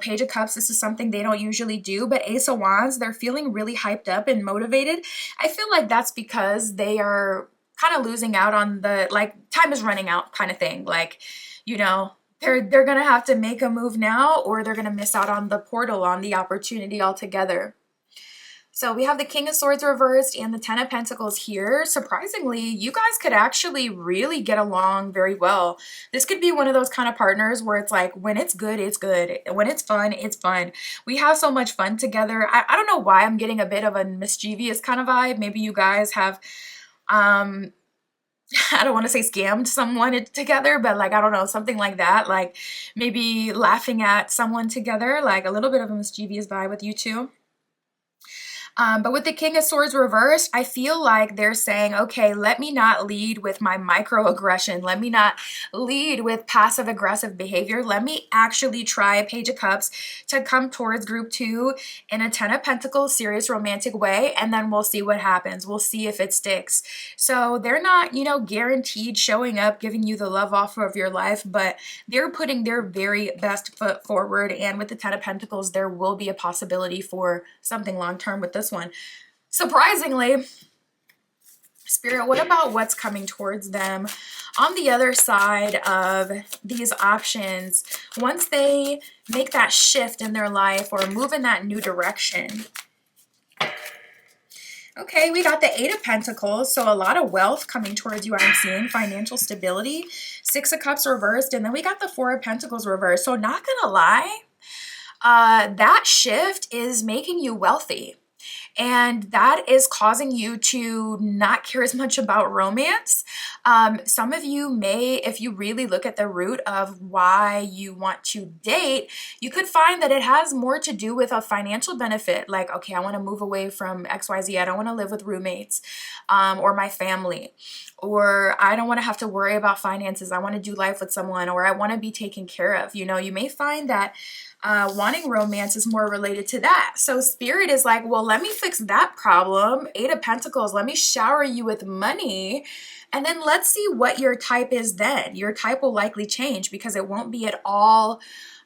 Page of Cups, this is something they don't usually do, but Ace of Wands, they're feeling really hyped up and motivated. I feel like that's because they are kind of losing out on the, time is running out kind of thing. They're going to have to make a move now, or they're going to miss out on the portal, on the opportunity altogether. So we have the King of Swords reversed and the 10 of Pentacles here. Surprisingly, you guys could actually really get along very well. This could be one of those kind of partners where it's like, when it's good, it's good. When it's fun, it's fun. We have so much fun together. I don't know why I'm getting a bit of a mischievous kind of vibe. Maybe you guys have, I don't want to say scammed someone together, but I don't know, something like that. Maybe laughing at someone together, a little bit of a mischievous vibe with you two. But with the King of Swords reversed, I feel like they're saying, okay, let me not lead with my microaggression. Let me not lead with passive aggressive behavior. Let me actually try Page of Cups to come towards group 2 in a Ten of Pentacles serious romantic way, and then we'll see what happens. We'll see if it sticks. So they're not, you know, guaranteed showing up, giving you the love offer of your life, but they're putting their very best foot forward. And with the Ten of Pentacles, there will be a possibility for something long-term with this one. Surprisingly, Spirit, what about what's coming towards them on the other side of these options once they make that shift in their life or move in that new direction? Okay, we got the Eight of Pentacles, so a lot of wealth coming towards you. I'm seeing financial stability. Six of Cups reversed, and then we got the Four of Pentacles reversed. So not gonna lie, that shift is making you wealthy. And that is causing you to not care as much about romance. Some of you may, if you really look at the root of why you want to date, you could find that it has more to do with a financial benefit. Like, okay, I want to move away from XYZ. I don't want to live with roommates or my family. Or I don't want to have to worry about finances. I want to do life with someone, or I want to be taken care of. You know, you may find that wanting romance is more related to that. So Spirit is like, well, let me fix that problem. Eight of Pentacles, let me shower you with money. And then let's see what your type is then. Your type will likely change because it won't be at all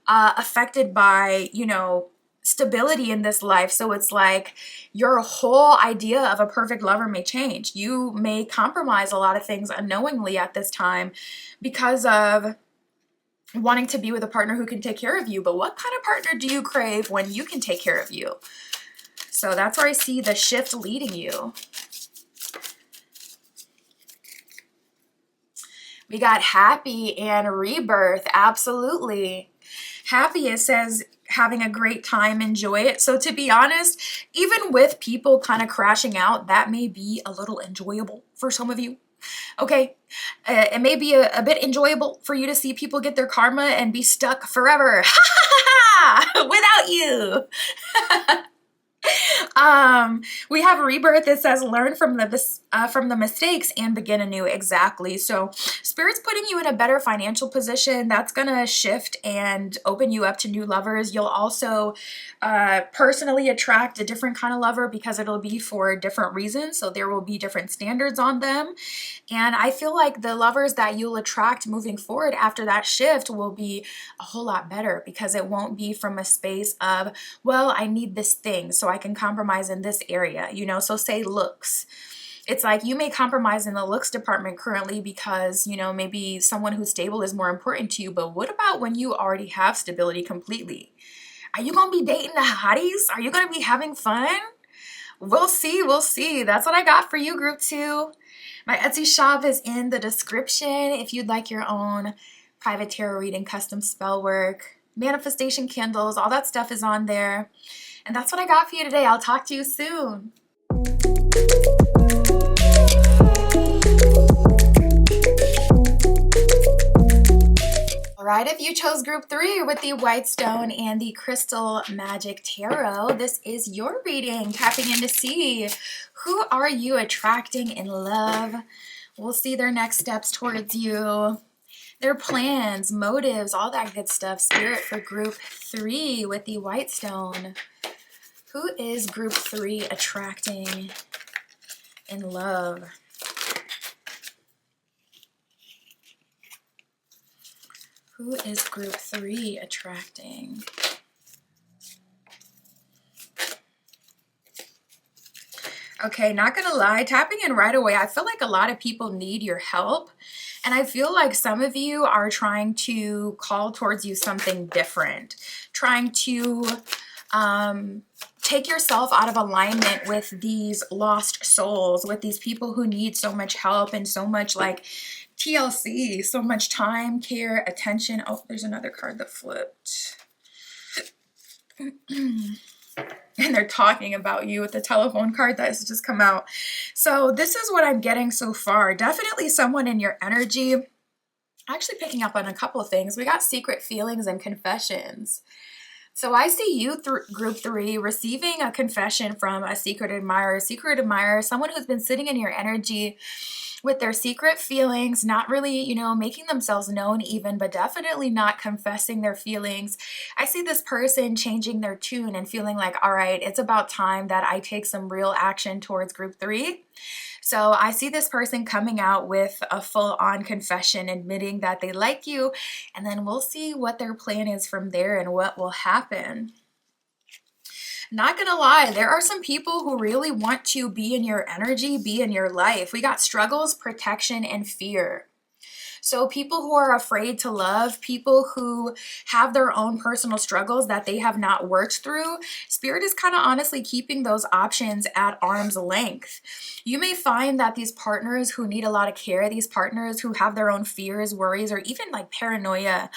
affected by, you know, stability in this life. So it's like your whole idea of a perfect lover may change. You may compromise a lot of things unknowingly at this time because of wanting to be with a partner who can take care of you. But what kind of partner do you crave when you can take care of you? So that's where I see the shift leading you. We got happy and rebirth. Absolutely. Happy, it says, having a great time, enjoy it. So to be honest, even with people kind of crashing out, that may be a little enjoyable for some of you. Okay, it may be a bit enjoyable for you to see people get their karma and be stuck forever without you. We have rebirth. It says learn from the mistakes and begin anew. Exactly. So Spirit's putting you in a better financial position. That's gonna shift and open you up to new lovers. You'll also personally attract a different kind of lover because it'll be for different reasons. So there will be different standards on them. And I feel like the lovers that you'll attract moving forward after that shift will be a whole lot better because it won't be from a space of, well, I need this thing so I can compromise in this area, you know. So say looks. It's like you may compromise in the looks department currently because, you know, maybe someone who's stable is more important to you. But what about when you already have stability completely? Are you going to be dating the hotties? Are you going to be having fun? We'll see. We'll see. That's what I got for you, group 2. My Etsy shop is in the description if you'd like your own private tarot reading, custom spell work, manifestation candles, all that stuff is on there. And that's what I got for you today. I'll talk to you soon. All right, if you chose group 3 with the White Stone and the Crystal Magic Tarot, this is your reading, tapping in to see who are you attracting in love. We'll see their next steps towards you, their plans, motives, all that good stuff. Spirit for group 3 with the White Stone. Who is group 3 attracting in love? Who is group 3 attracting? Okay, not gonna lie, tapping in right away, I feel like a lot of people need your help. And I feel like some of you are trying to call towards you something different, trying to take yourself out of alignment with these lost souls, with these people who need so much help and so much like TLC, so much time, care, attention. Oh, there's another card that flipped. And they're talking about you with the telephone card that has just come out. So this is what I'm getting so far. Definitely someone in your energy. Actually picking up on a couple of things. We got secret feelings and confessions. So I see you through group 3 receiving a confession from a secret admirer, someone who's been sitting in your energy with their secret feelings, not really, making themselves known even, but definitely not confessing their feelings. I see this person changing their tune and feeling like, all right, it's about time that I take some real action towards group 3. So I see this person coming out with a full-on confession, admitting that they like you, and then we'll see what their plan is from there and what will happen. Not gonna lie, there are some people who really want to be in your energy, be in your life. We got struggles, protection, and fear. So people who are afraid to love, people who have their own personal struggles that they have not worked through, Spirit is kind of honestly keeping those options at arm's length. You may find that these partners who need a lot of care, these partners who have their own fears, worries, or even like paranoia,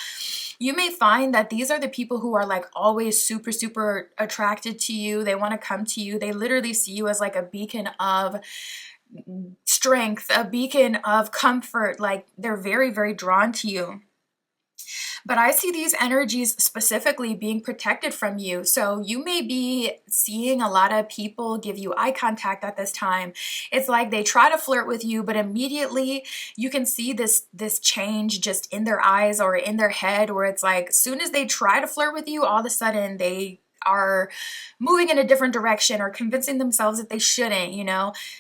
you may find that these are the people who are like always super, super attracted to you. They want to come to you. They literally see you as like a beacon of strength, a beacon of comfort. Like they're very, very drawn to you. But I see these energies specifically being protected from you. So you may be seeing a lot of people give you eye contact at this time. It's like they try to flirt with you, but immediately you can see this change just in their eyes or in their head, where it's like as soon as they try to flirt with you, all of a sudden they are moving in a different direction or convincing themselves that they shouldn't,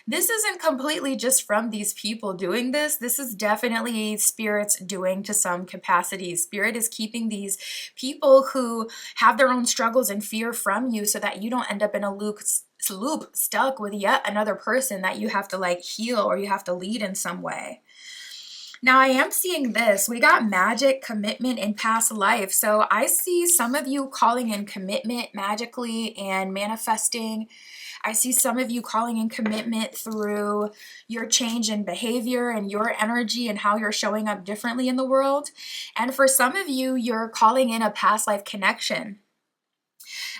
This isn't completely just from these people doing this. This is definitely Spirit's doing to some capacity. Spirit is keeping these people who have their own struggles and fear from you so that you don't end up in a loop stuck with yet another person that you have to like heal or you have to lead in some way. Now I am seeing this. We got magic, commitment, and past life. So I see some of you calling in commitment magically and manifesting. I see some of you calling in commitment through your change in behavior and your energy and how you're showing up differently in the world. And for some of you, you're calling in a past life connection.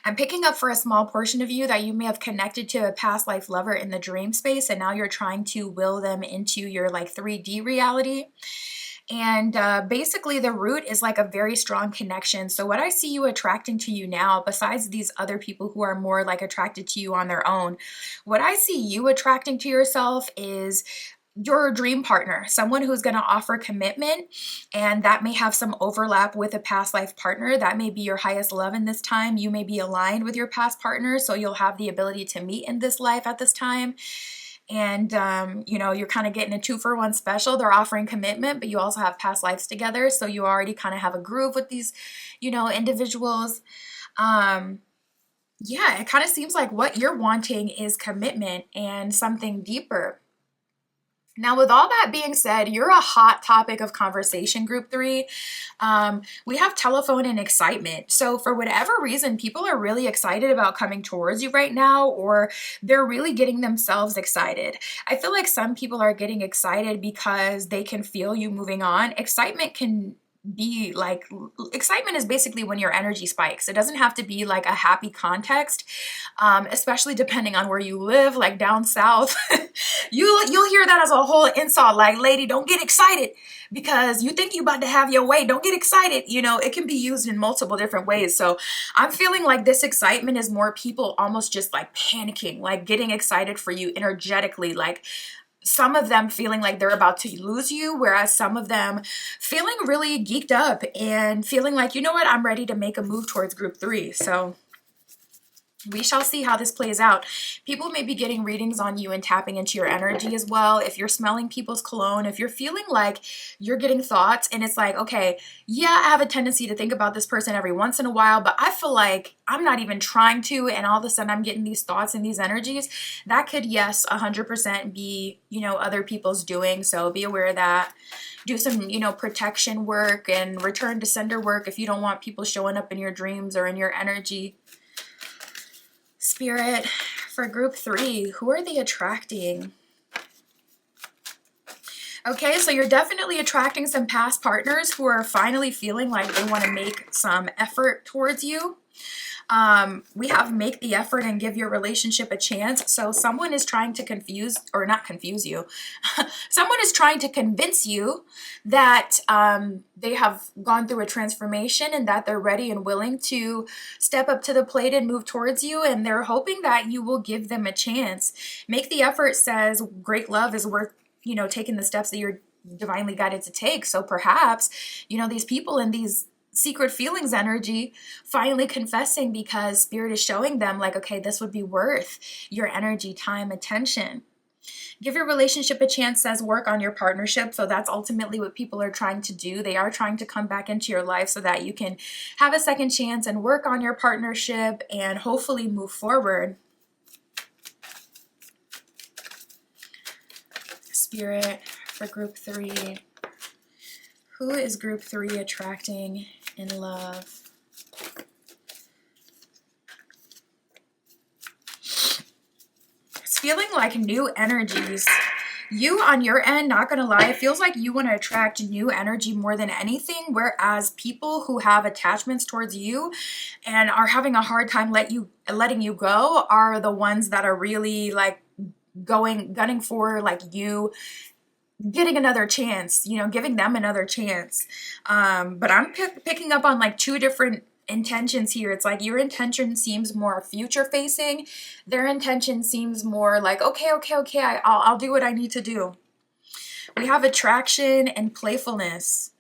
I'm picking up for a small portion of you that you may have connected to a past life lover in the dream space, and now you're trying to will them into your like 3D reality. And basically the root is like a very strong connection. So what I see you attracting to you now, besides these other people who are more like attracted to you on their own, what I see you attracting to yourself is your dream partner, someone who's going to offer commitment, and that may have some overlap with a past life partner. That may be your highest love in this time. You may be aligned with your past partner, so you'll have the ability to meet in this life at this time. And, you're kind of getting a 2-for-1 special. They're offering commitment, but you also have past lives together. So you already kind of have a groove with these, individuals. Yeah, it kind of seems like what you're wanting is commitment and something deeper. Now, with all that being said, you're a hot topic of conversation, group 3. We have telephone and excitement. So for whatever reason, people are really excited about coming towards you right now, or they're really getting themselves excited. I feel like some people are getting excited because they can feel you moving on. Excitement is basically when your energy spikes. It doesn't have to be like a happy context, especially depending on where you live, like down south. You'll hear that as a whole insult, like, lady, don't get excited because you think you about to have your way. Don't get excited. It can be used in multiple different ways. So I'm feeling like this excitement is more people almost just like panicking, like getting excited for you energetically, like some of them feeling like they're about to lose you, whereas some of them feeling really geeked up and feeling like, you know what, I'm ready to make a move towards group 3. So we shall see how this plays out. People may be getting readings on you and tapping into your energy as well. If you're smelling people's cologne, if you're feeling like you're getting thoughts and it's like, okay, yeah, I have a tendency to think about this person every once in a while, but I feel like I'm not even trying to, and all of a sudden I'm getting these thoughts and these energies, that could, yes, 100% be, other people's doing. So be aware of that. Do some, protection work and return to sender work if you don't want people showing up in your dreams or in your energy. Spirit, for group 3, who are they attracting? Okay, so you're definitely attracting some past partners who are finally feeling like they want to make some effort towards you. We have make the effort and give your relationship a chance. So someone is trying to confuse, or not confuse you. Someone is trying to convince you that they have gone through a transformation and that they're ready and willing to step up to the plate and move towards you. And they're hoping that you will give them a chance. Make the effort says great love is worth, taking the steps that you're divinely guided to take. So perhaps, these people in these secret feelings energy finally confessing because spirit is showing them like, okay, this would be worth your energy, time, attention. Give your relationship a chance says work on your partnership. So that's ultimately what people are trying to do. They are trying to come back into your life so that you can have a second chance and work on your partnership and hopefully move forward. Spirit for group 3. Who is group 3 attracting in love? It's feeling like new energies. You on your end, not gonna lie, it feels like you want to attract new energy more than anything, whereas people who have attachments towards you and are having a hard time letting you go are the ones that are really like gunning for like you getting another chance, giving them another chance. But I'm picking up on like two different intentions here. It's like your intention seems more future facing. Their intention seems more like, okay, I'll do what I need to do. We have attraction and playfulness.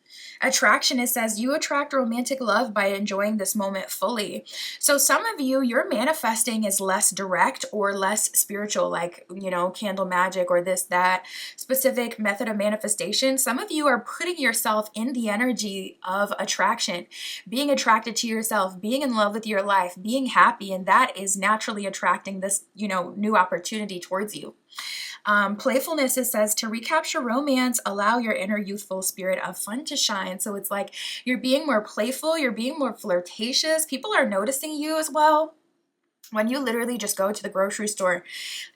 Attraction, it says you attract romantic love by enjoying this moment fully. So some of you, your manifesting is less direct or less spiritual, like, candle magic or this, that specific method of manifestation. Some of you are putting yourself in the energy of attraction, being attracted to yourself, being in love with your life, being happy. And that is naturally attracting this, new opportunity towards you. Playfulness, it says to recapture romance, allow your inner youthful spirit of fun to shine. So it's like you're being more playful, you're being more flirtatious. People are noticing you as well. When you literally just go to the grocery store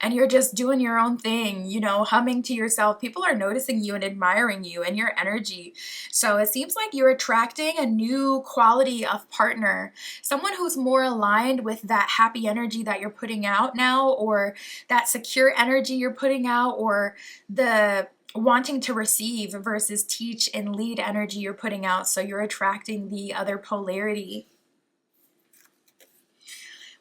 and you're just doing your own thing, humming to yourself, people are noticing you and admiring you and your energy. So it seems like you're attracting a new quality of partner, someone who's more aligned with that happy energy that you're putting out now, or that secure energy you're putting out, or the wanting to receive versus teach and lead energy you're putting out. So you're attracting the other polarity.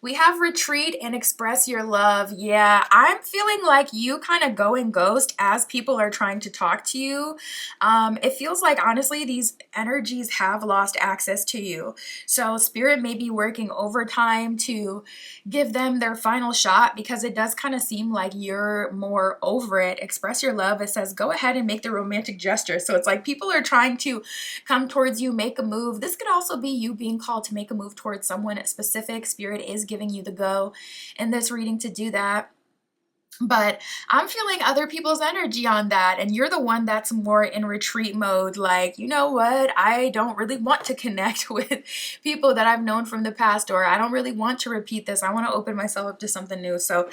We have retreat and express your love. Yeah, I'm feeling like you kind of go and ghost as people are trying to talk to you. It feels like, honestly, these energies have lost access to you. So spirit may be working overtime to give them their final shot because it does kind of seem like you're more over it. Express your love. It says, go ahead and make the romantic gesture. So it's like people are trying to come towards you, make a move. This could also be you being called to make a move towards someone specific. Spirit is giving you the go in this reading to do that. But I'm feeling other people's energy on that, and you're the one that's more in retreat mode, like, you know what, I don't really want to connect with people that I've known from the past, or I don't really want to repeat this. I want to open myself up to something new. So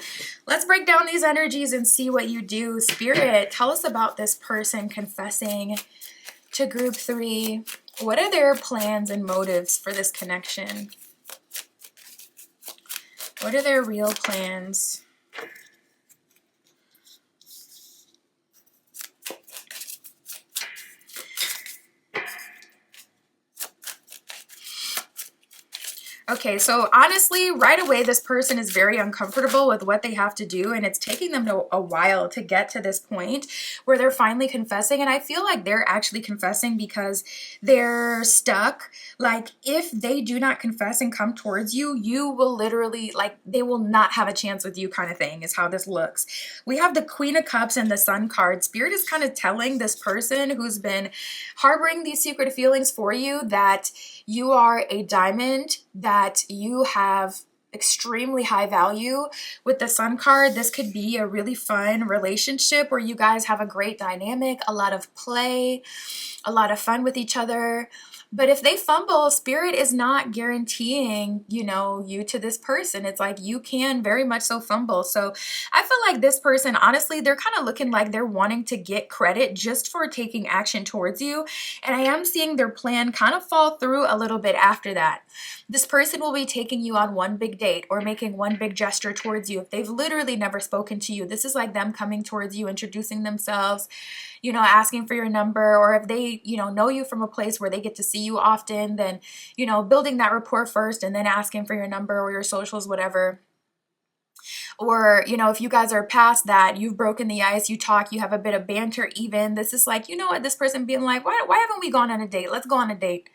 let's break down these energies and see what you do. Spirit, tell us about this person confessing to group 3. What are their plans and motives for this connection? What are their real plans? Okay, so honestly, right away, this person is very uncomfortable with what they have to do, and it's taking them a while to get to this point where they're finally confessing. And I feel like they're actually confessing because they're stuck. Like, if they do not confess and come towards you, you will literally, like, they will not have a chance with you, kind of thing is how this looks. We have the Queen of Cups and the Sun card. Spirit is kind of telling this person who's been harboring these secret feelings for you that you are a diamond, that you have extremely high value. With the Sun card, this could be a really fun relationship where you guys have a great dynamic, a lot of play, a lot of fun with each other. But if they fumble, Spirit is not guaranteeing, you to this person. It's like you can very much so fumble. So I feel like this person, honestly, they're kind of looking like they're wanting to get credit just for taking action towards you. And I am seeing their plan kind of fall through a little bit after that. This person will be taking you on one big date or making one big gesture towards you. If they've literally never spoken to you, this is like them coming towards you, introducing themselves, asking for your number, or if they, know you from a place where they get to see you often, then, building that rapport first and then asking for your number or your socials, whatever. Or, if you guys are past that, you've broken the ice, you talk, you have a bit of banter even. This is like, what, this person being like, why haven't we gone on a date? Let's go on a date.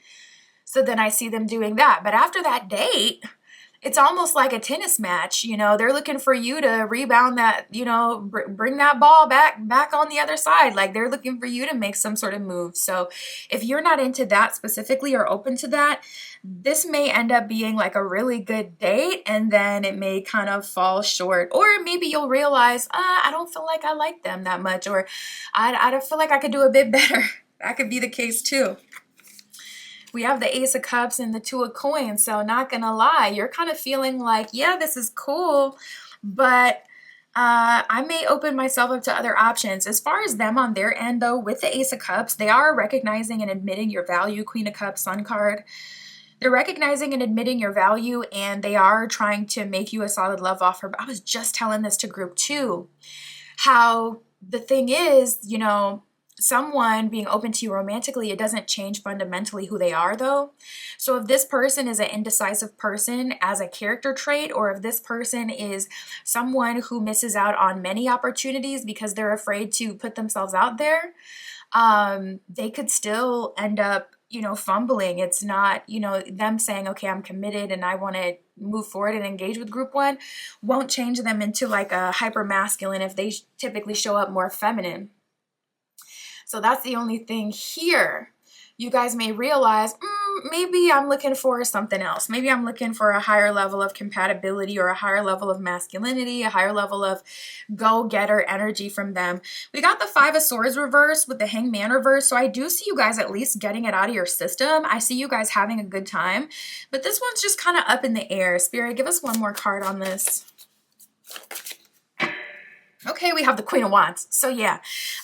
So then I see them doing that. But after that date, it's almost like a tennis match. They're looking for you to rebound that, bring that ball back on the other side. Like they're looking for you to make some sort of move. So if you're not into that specifically or open to that, this may end up being like a really good date, and then it may kind of fall short. Or maybe you'll realize, I don't feel like I like them that much, or I don't feel like I could do a bit better. That could be the case too. We have the Ace of Cups and the Two of Coins. So not gonna lie, you're kind of feeling like, yeah, this is cool, but I may open myself up to other options. As far as them on their end though, with the Ace of Cups, they are recognizing and admitting your value. Queen of Cups, Sun card. They're recognizing and admitting your value, and they are trying to make you a solid love offer. But I was just telling this to group 2, how the thing is, someone being open to you romantically, it doesn't change fundamentally who they are though. So if this person is an indecisive person as a character trait, or if this person is someone who misses out on many opportunities because they're afraid to put themselves out there, they could still end up, fumbling. It's not, them saying, okay, I'm committed and I want to move forward and engage with group 1, won't change them into like a hyper masculine if they typically show up more feminine. So that's the only thing here. You guys may realize, maybe I'm looking for something else. Maybe I'm looking for a higher level of compatibility, or a higher level of masculinity, a higher level of go-getter energy from them. We got the Five of Swords reversed with the Hangman reversed. So I do see you guys at least getting it out of your system. I see you guys having a good time, but this one's just kind of up in the air. Spirit, give us one more card on this. Okay, we have the Queen of Wands. So yeah,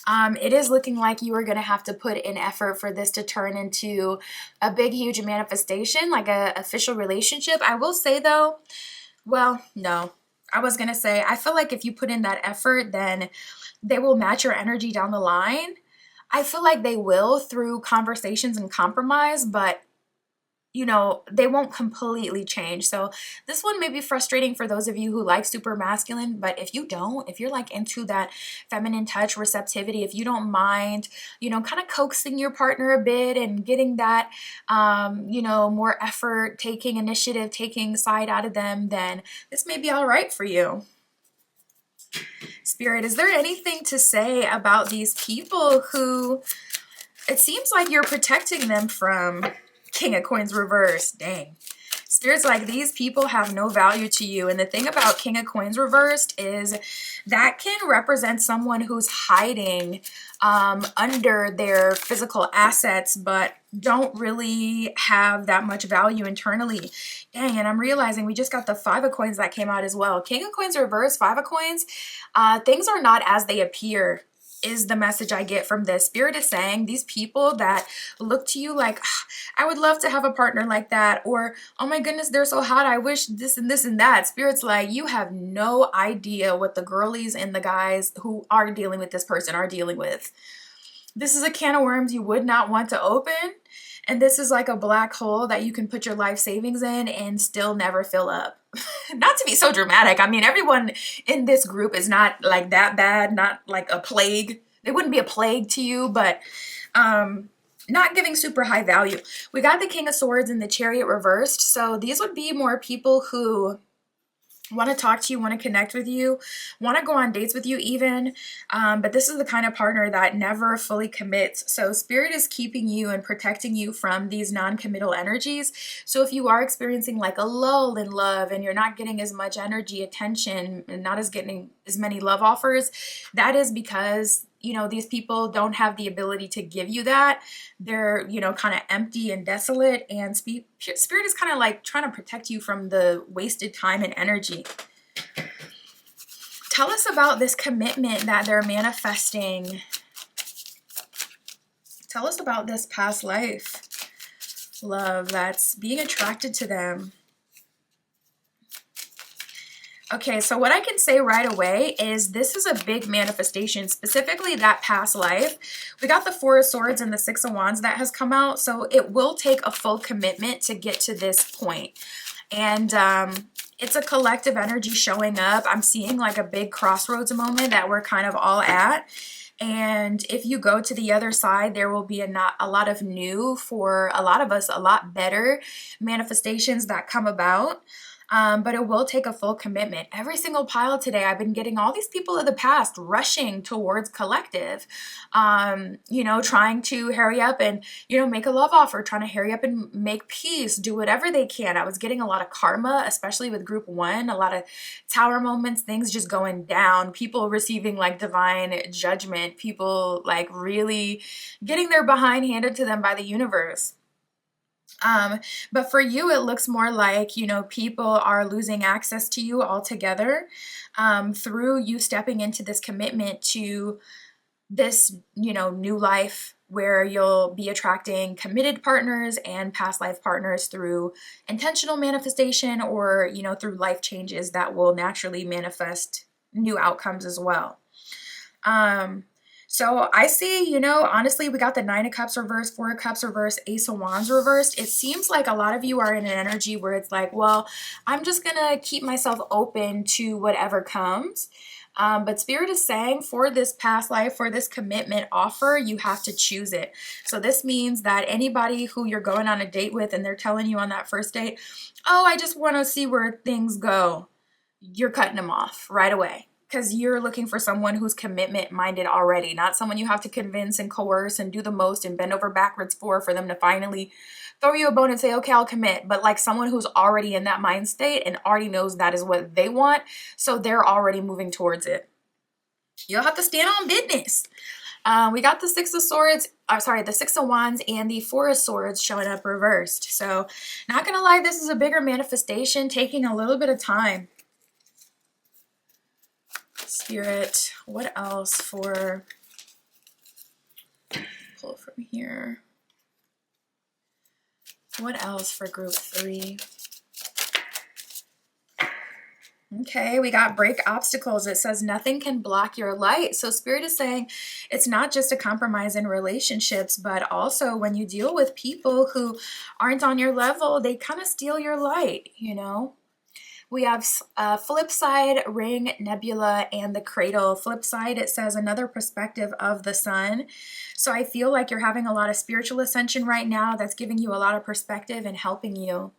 it is looking like you are going to have to put in effort for this to turn into a big, huge manifestation, like a official relationship. I will say though, well, no, I was going to say, I feel like if you put in that effort, then they will match your energy down the line. I feel like they will through conversations and compromise, but they won't completely change. So this one may be frustrating for those of you who like super masculine, but if you don't, if you're like into that feminine touch, receptivity, if you don't mind, kind of coaxing your partner a bit and getting that, more effort, taking initiative, taking side out of them, then this may be all right for you. Spirit, is there anything to say about these people who it seems like you're protecting them from? King of Coins reversed. Dang. Spirit's like, these people have no value to you. And the thing about King of Coins reversed is that can represent someone who's hiding under their physical assets, but don't really have that much value internally. Dang, and I'm realizing we just got the Five of Coins that came out as well. King of Coins reversed, Five of Coins. Things are not as they appear, is the message I get from this. Spirit is saying these people that look to you like, I would love to have a partner like that, or oh my goodness, they're so hot, I wish this and this and that. Spirit's like, you have no idea what the girlies and the guys who are dealing with this person are dealing with. This is a can of worms you would not want to open. And this is like a black hole that you can put your life savings in and still never fill up. Not to be so dramatic. I mean, everyone in this group is not like that bad, not like a plague. They wouldn't be a plague to you, but not giving super high value. We got the King of Swords and the Chariot reversed. So these would be more people who want to talk to you, want to connect with you, want to go on dates with you even, but this is the kind of partner that never fully commits. So Spirit is keeping you and protecting you from these non-committal energies. So if you are experiencing like a lull in love and you're not getting as much energy, attention, and not as getting as many love offers, that is because you know, these people don't have the ability to give you that. They're, you know, kind of empty and desolate, and Spirit is kind of like trying to protect you from the wasted time and energy. Tell us about this commitment that they're manifesting. Tell us about this past life love that's being attracted to them. Okay, so what I can say right away is this is a big manifestation, specifically that past life. We got the Four of Swords and the Six of Wands that has come out, so it will take a full commitment to get to this point. And it's a collective energy showing up. I'm seeing like a big crossroads moment that we're kind of all at. And if you go to the other side, there will be a lot of new, for a lot of us, a lot better manifestations that come about. But it will take a full commitment. Every single pile today, I've been getting all these people of the past rushing towards collective, you know, trying to hurry up and, you know, make a love offer, trying to hurry up and make peace, do whatever they can. I was getting a lot of karma, especially with group one, a lot of tower moments, things just going down, people receiving like divine judgment, people like really getting their behind handed to them by the universe. But for you, it looks more like, you know, people are losing access to you altogether through you stepping into this commitment to this, you know, new life where you'll be attracting committed partners and past life partners through intentional manifestation, or, you know, through life changes that will naturally manifest new outcomes as well. So I see, you know, honestly, we got the Nine of Cups reversed, Four of Cups reversed, Ace of Wands reversed. It seems like a lot of you are in an energy where it's like, well, I'm just going to keep myself open to whatever comes. But Spirit is saying for this past life, for this commitment offer, you have to choose it. So this means that anybody who you're going on a date with and they're telling you on that first date, oh, I just want to see where things go, you're cutting them off right away. Because you're looking for someone who's commitment minded already, not someone you have to convince and coerce and do the most and bend over backwards for them to finally throw you a bone and say, okay, I'll commit. But like someone who's already in that mind state and already knows that is what they want. So they're already moving towards it. You'll have to stand on business. We got the Six of Swords, the Six of Wands and the Four of Swords showing up reversed. So not going to lie, this is a bigger manifestation taking a little bit of time. Spirit, what else for, pull from here, what else for group three? Okay, we got break obstacles. It says nothing can block your light. So Spirit is saying it's not just a compromise in relationships, but also when you deal with people who aren't on your level, they kind of steal your light, you know? We have flip side, ring, nebula, and the cradle. Flip side, it says another perspective of the sun. So I feel like you're having a lot of spiritual ascension right now that's giving you a lot of perspective and helping you.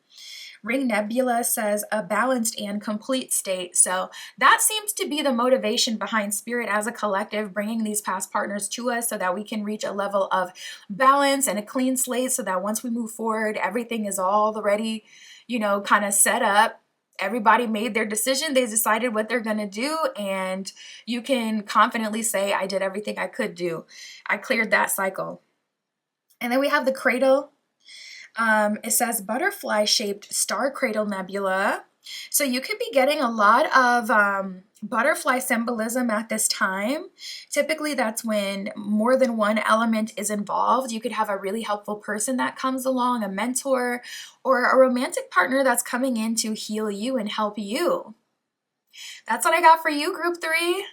Ring nebula says a balanced and complete state. So that seems to be the motivation behind Spirit as a collective, bringing these past partners to us so that we can reach a level of balance and a clean slate so that once we move forward, everything is already, you know, kind of set up. Everybody made their decision. They decided what they're going to do. And you can confidently say, I did everything I could do. I cleared that cycle. And then we have the cradle. It says butterfly-shaped star cradle nebula. So you could be getting a lot of butterfly symbolism at this time. Typically, that's when more than one element is involved. You could have a really helpful person that comes along, a mentor, or a romantic partner that's coming in to heal you and help you. That's what I got for you, group three.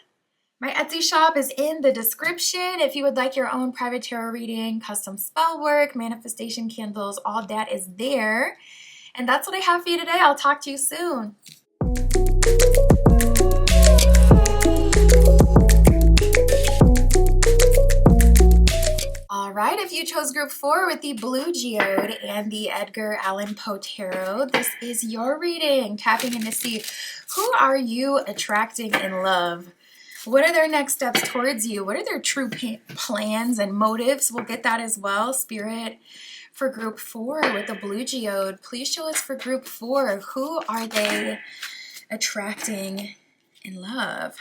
My Etsy shop is in the description. If you would like your own private tarot reading, custom spell work, manifestation candles, all that is there. And that's what I have for you today. I'll talk to you soon. All right, if you chose group 4 with the Blue Geode and the Edgar Allan Poe Tarot, this is your reading. Tapping in to see who are you attracting in love? What are their next steps towards you? What are their true plans and motives? We'll get that as well. Spirit, for group 4 with the Blue Geode, please show us for group 4. Who are they attracting in love?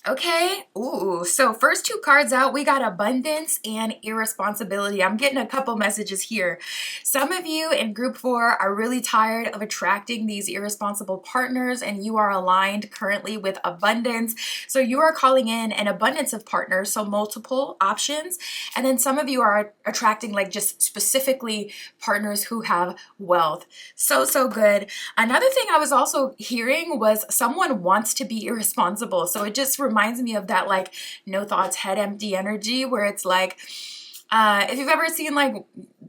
Okay. Ooh. So first two cards out, we got abundance and irresponsibility. I'm getting a couple messages here. Some of you in group 4 are really tired of attracting these irresponsible partners, and you are aligned currently with abundance. So you are calling in an abundance of partners, so multiple options. And then some of you are attracting like just specifically partners who have wealth. So, so good. Another thing I was also hearing was someone wants to be irresponsible. So it just reminds me of that like no thoughts, head empty energy where it's like, if you've ever seen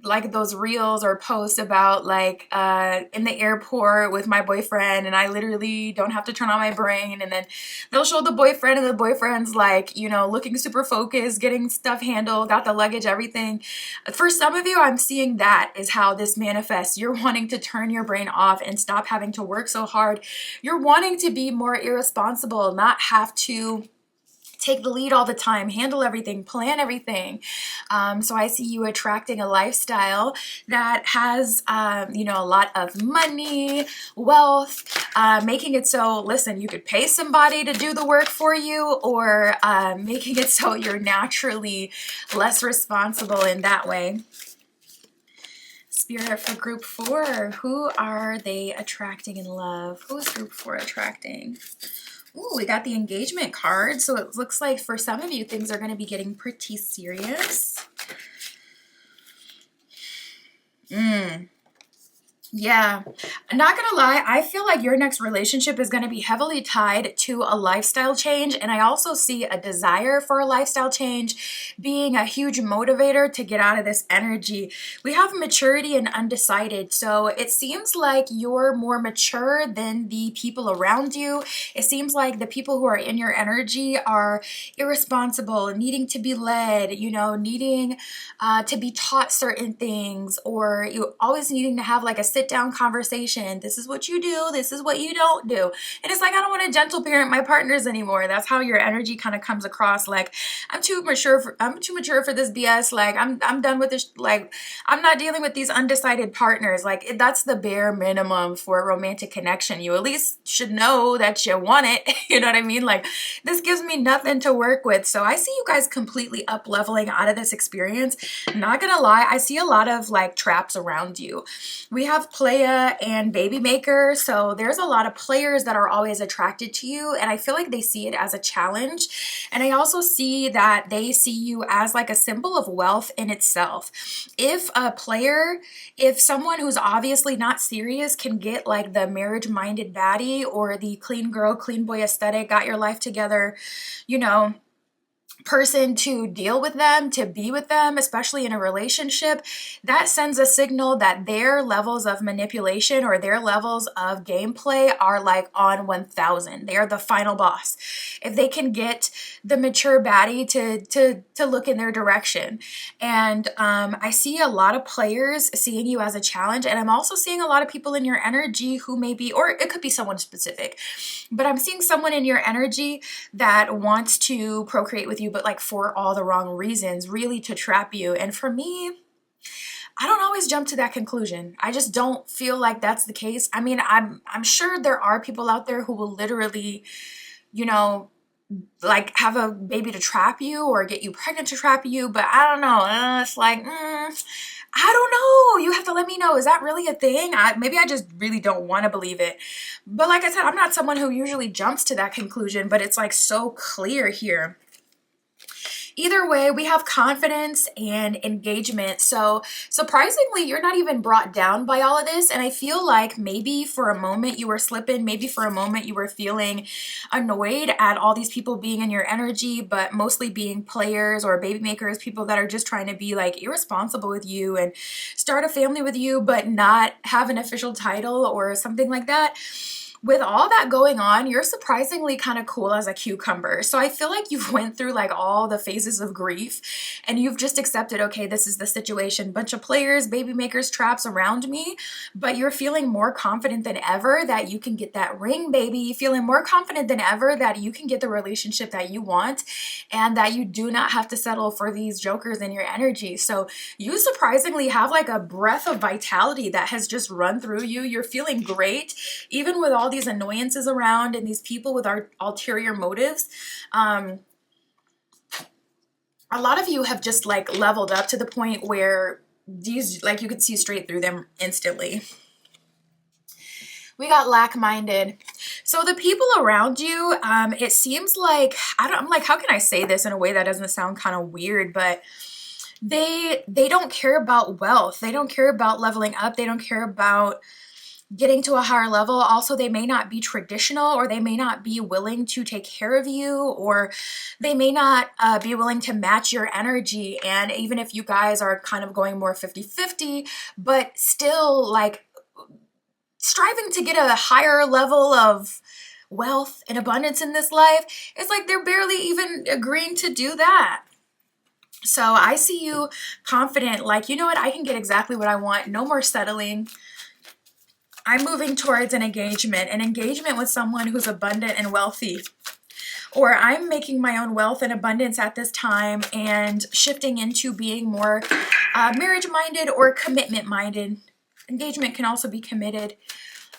like those reels or posts about like in the airport with my boyfriend and I literally don't have to turn on my brain, and then they'll show the boyfriend and the boyfriend's like, you know, looking super focused, getting stuff handled, got the luggage, everything. For some of you, I'm seeing that is how this manifests. You're wanting to turn your brain off and stop having to work so hard. You're wanting to be more irresponsible, not have to take the lead all the time, handle everything, plan everything. So I see you attracting a lifestyle that has, you know, a lot of money, wealth, making it so, listen, you could pay somebody to do the work for you, or making it so you're naturally less responsible in that way. Spirit for group 4, who are they attracting in love? Who is group 4 attracting? Ooh, we got the engagement card. So it looks like for some of you, things are going to be getting pretty serious. Yeah, I'm not gonna lie, I feel like your next relationship is gonna be heavily tied to a lifestyle change, and I also see a desire for a lifestyle change being a huge motivator to get out of this energy. We have maturity and undecided, so it seems like you're more mature than the people around you. It seems like the people who are in your energy are irresponsible, needing to be led, you know, needing to be taught certain things, or you always needing to have like a sit down conversation. This is what you do, this is what you don't do. And it's like, I don't want to gentle parent my partners anymore. That's how your energy kind of comes across. Like, I'm too mature for this BS. Like, I'm done with this. Like, I'm not dealing with these undecided partners. Like, that's the bare minimum for a romantic connection. You at least should know that you want it. You know what I mean? Like, this gives me nothing to work with. So I see you guys completely up leveling out of this experience. Not gonna lie, I see a lot of like traps around you. We have playa and baby maker, so there's a lot of players that are always attracted to you, and I feel like they see it as a challenge. And I also see that they see you as like a symbol of wealth in itself. If a player, if someone who's obviously not serious can get like the marriage-minded baddie or the clean girl, clean boy aesthetic, got your life together, you know, person to deal with them, to be with them, especially in a relationship, that sends a signal that their levels of manipulation or their levels of gameplay are like on 1000. They are the final boss. If they can get the mature baddie to look in their direction. And I see a lot of players seeing you as a challenge, and I'm also seeing a lot of people in your energy who may be, or it could be someone specific, but I'm seeing someone in your energy that wants to procreate with you, but like for all the wrong reasons, really to trap you. And for me, I don't always jump to that conclusion. I just don't feel like that's the case. I mean, I'm sure there are people out there who will literally, you know, like have a baby to trap you or get you pregnant to trap you, but I don't know. It's like, I don't know. You have to let me know. Is that really a thing? Maybe I just really don't want to believe it. But like I said, I'm not someone who usually jumps to that conclusion, but it's like so clear here. Either way, we have confidence and engagement. So surprisingly, you're not even brought down by all of this. And I feel like maybe for a moment you were slipping, maybe for a moment you were feeling annoyed at all these people being in your energy, but mostly being players or baby makers, people that are just trying to be like irresponsible with you and start a family with you, but not have an official title or something like that. With all that going on, you're surprisingly kind of cool as a cucumber. So I feel like you've went through like all the phases of grief and you've just accepted, okay, this is the situation. Bunch of players, baby makers, traps around me, but you're feeling more confident than ever that you can get that ring, baby. Feeling more confident than ever that you can get the relationship that you want and that you do not have to settle for these jokers in your energy. So you surprisingly have like a breath of vitality that has just run through you. You're feeling great, even with all these annoyances around and these people with our ulterior motives, a lot of you have just like leveled up to the point where these, like, you could see straight through them instantly. We got lack-minded. So the people around you, it seems like, I'm like, how can I say this in a way that doesn't sound kind of weird, but they don't care about wealth. They don't care about leveling up. They don't care about getting to a higher level. Also, they may not be traditional, or they may not be willing to take care of you, or they may not be willing to match your energy. And even if you guys are kind of going more 50-50, but still like striving to get a higher level of wealth and abundance in this life, it's like they're barely even agreeing to do that. So I see you confident, like, you know what, I can get exactly what I want. No more settling. I'm moving towards an engagement with someone who's abundant and wealthy. Or I'm making my own wealth and abundance at this time and shifting into being more marriage-minded or commitment-minded. Engagement can also be committed.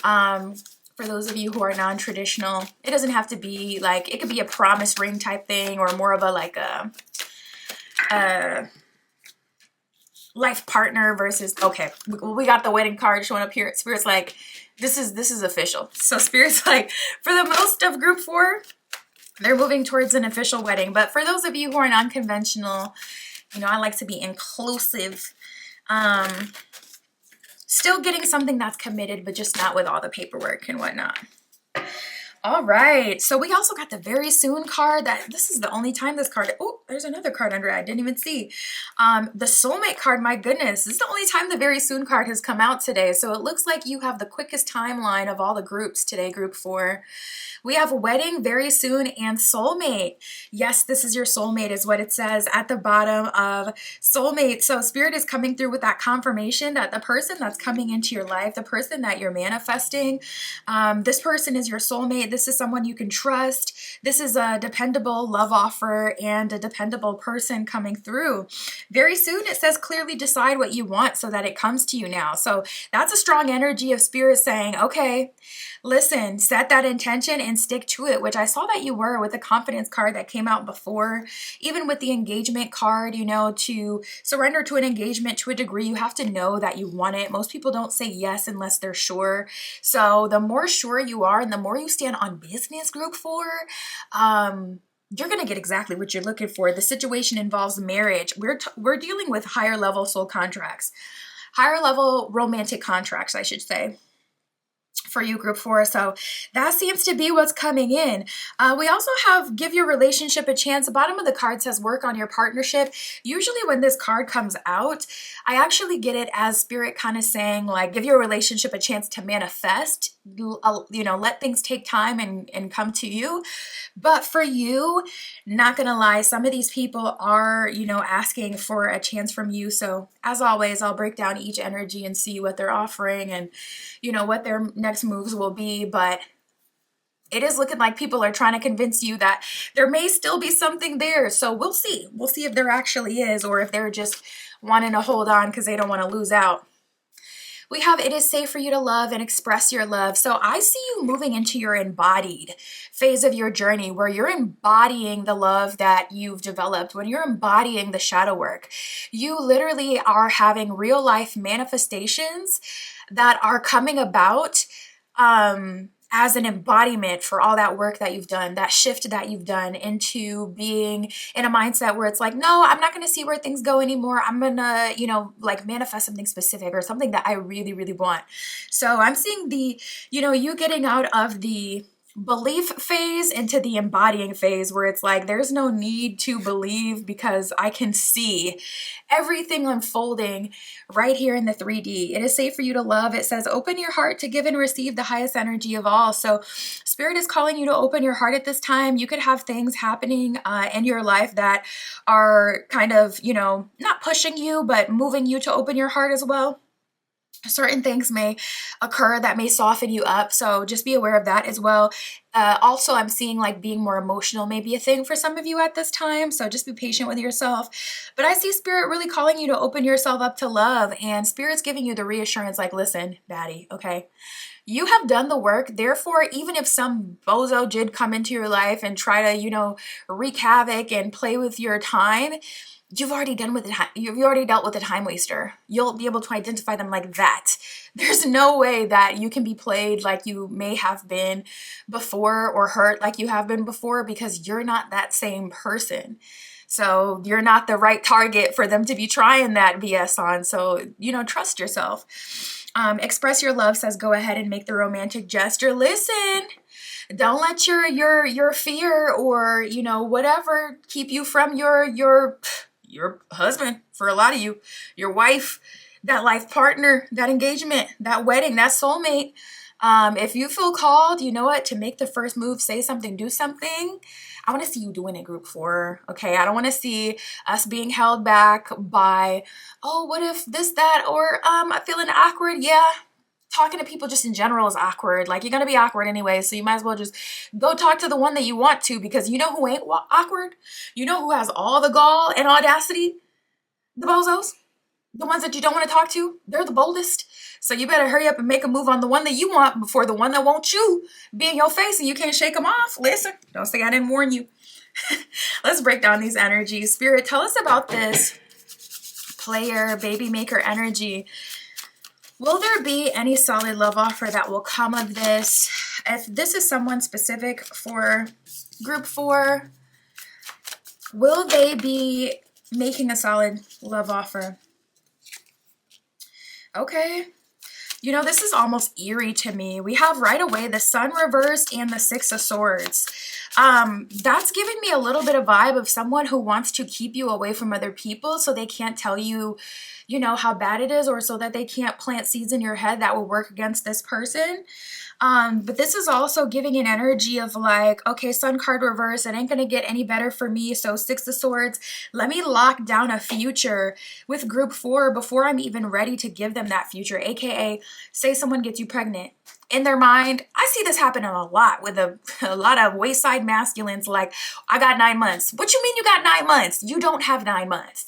For those of you who are non-traditional, it doesn't have to be like, it could be a promise ring type thing, or more of a like a life partner versus, okay, we got the wedding card showing up here. Spirit's like, this is official. So Spirit's like, for the most of group 4, they're moving towards an official wedding. But for those of you who are non-conventional, you know, I like to be inclusive. Still getting something that's committed, but just not with all the paperwork and whatnot. All right, so we also got the very soon card. This is the only time this card, oh, there's another card under it I didn't even see. The soulmate card, my goodness, this is the only time the very soon card has come out today. So it looks like you have the quickest timeline of all the groups today, group 4. We have wedding, very soon, and soulmate. Yes, this is your soulmate is what it says at the bottom of soulmate. So Spirit is coming through with that confirmation that the person that's coming into your life, the person that you're manifesting, this person is your soulmate. This is someone you can trust. This is a dependable love offer and a dependable person coming through. Very soon, it says clearly decide what you want so that it comes to you now. So that's a strong energy of Spirit saying, okay, listen, set that intention and stick to it, which I saw that you were with the confidence card that came out before. Even with the engagement card, you know, to surrender to an engagement to a degree, you have to know that you want it. Most people don't say yes unless they're sure. So the more sure you are and the more you stand on business, group 4, you're going to get exactly what you're looking for. The situation involves marriage. We're dealing with higher level soul contracts, higher level romantic contracts, I should say, for you, group 4. So that seems to be what's coming in. We also have give your relationship a chance. The bottom of the card says work on your partnership. Usually when this card comes out, I actually get it as Spirit kind of saying, like, give your relationship a chance to manifest. You know, let things take time and come to you. But for you, not gonna lie, some of these people are, you know, asking for a chance from you. So as always, I'll break down each energy and see what they're offering and, you know, what their next moves will be. But it is looking like people are trying to convince you that there may still be something there. So we'll see. We'll see if there actually is, or if they're just wanting to hold on because they don't want to lose out. We have it is safe for you to love and express your love. So I see you moving into your embodied phase of your journey where you're embodying the love that you've developed. When you're embodying the shadow work, you literally are having real life manifestations that are coming about as an embodiment for all that work that you've done, that shift that you've done into being in a mindset where it's like, no, I'm not going to see where things go anymore. I'm going to, you know, like manifest something specific or something that I really, really want. So I'm seeing the, you know, you getting out of the belief phase into the embodying phase where it's like, there's no need to believe because I can see everything unfolding right here in the 3D. It is safe for you to love. It says, open your heart to give and receive the highest energy of all. So Spirit is calling you to open your heart at this time. You could have things happening in your life that are kind of, you know, not pushing you, but moving you to open your heart as well. certain things may occur that may soften you up, so just be aware of that as well. Also, I'm seeing like being more emotional may be a thing for some of you at this time, so just be patient with yourself. But I see Spirit really calling you to open yourself up to love, and Spirit's giving you the reassurance like, listen, baddie, okay? You have done the work. Therefore, even if some bozo did come into your life and try to, wreak havoc and play with your time, you've already done with it. You've already dealt with a time waster. You'll be able to identify them like that. There's no way that you can be played like you may have been before or hurt like you have been before, because you're not that same person. So you're not the right target for them to be trying that BS on. So, trust yourself. Express your love says go ahead and make the romantic gesture. Listen, don't let your fear or, whatever keep you from your husband, for a lot of you, your wife, that life partner, that engagement, that wedding, that soulmate. If you feel called, you know what, to make the first move, say something, do something, I want to see you doing it, group 4. Okay, I don't want to see us being held back by, oh, what if this, that, or I'm feeling awkward. Yeah, talking to people just in general is awkward. Like, you're going to be awkward anyway, so you might as well just go talk to the one that you want to, because you know who ain't awkward? You know who has all the gall and audacity? The bozos. The ones that you don't want to talk to. They're the boldest. So you better hurry up and make a move on the one that you want before the one that wants you be in your face and you can't shake them off. Listen, don't say I didn't warn you. Let's break down these energies. Spirit, tell us about this player, baby maker energy. Will there be any solid love offer that will come of this? If this is someone specific for group 4, will they be making a solid love offer? Okay. This is almost eerie to me. We have right away the Sun reversed and the 6 of Swords. That's giving me a little bit of vibe of someone who wants to keep you away from other people so they can't tell you, how bad it is, or so that they can't plant seeds in your head that will work against this person. But this is also giving an energy of like, okay, Sun card reverse, it ain't gonna get any better for me. So 6 of Swords, let me lock down a future with group 4 before I'm even ready to give them that future. AKA, say someone gets you pregnant. In their mind, I see this happening a lot with a lot of wayside masculines like, I got 9 months. What you mean you got 9 months? You don't have 9 months.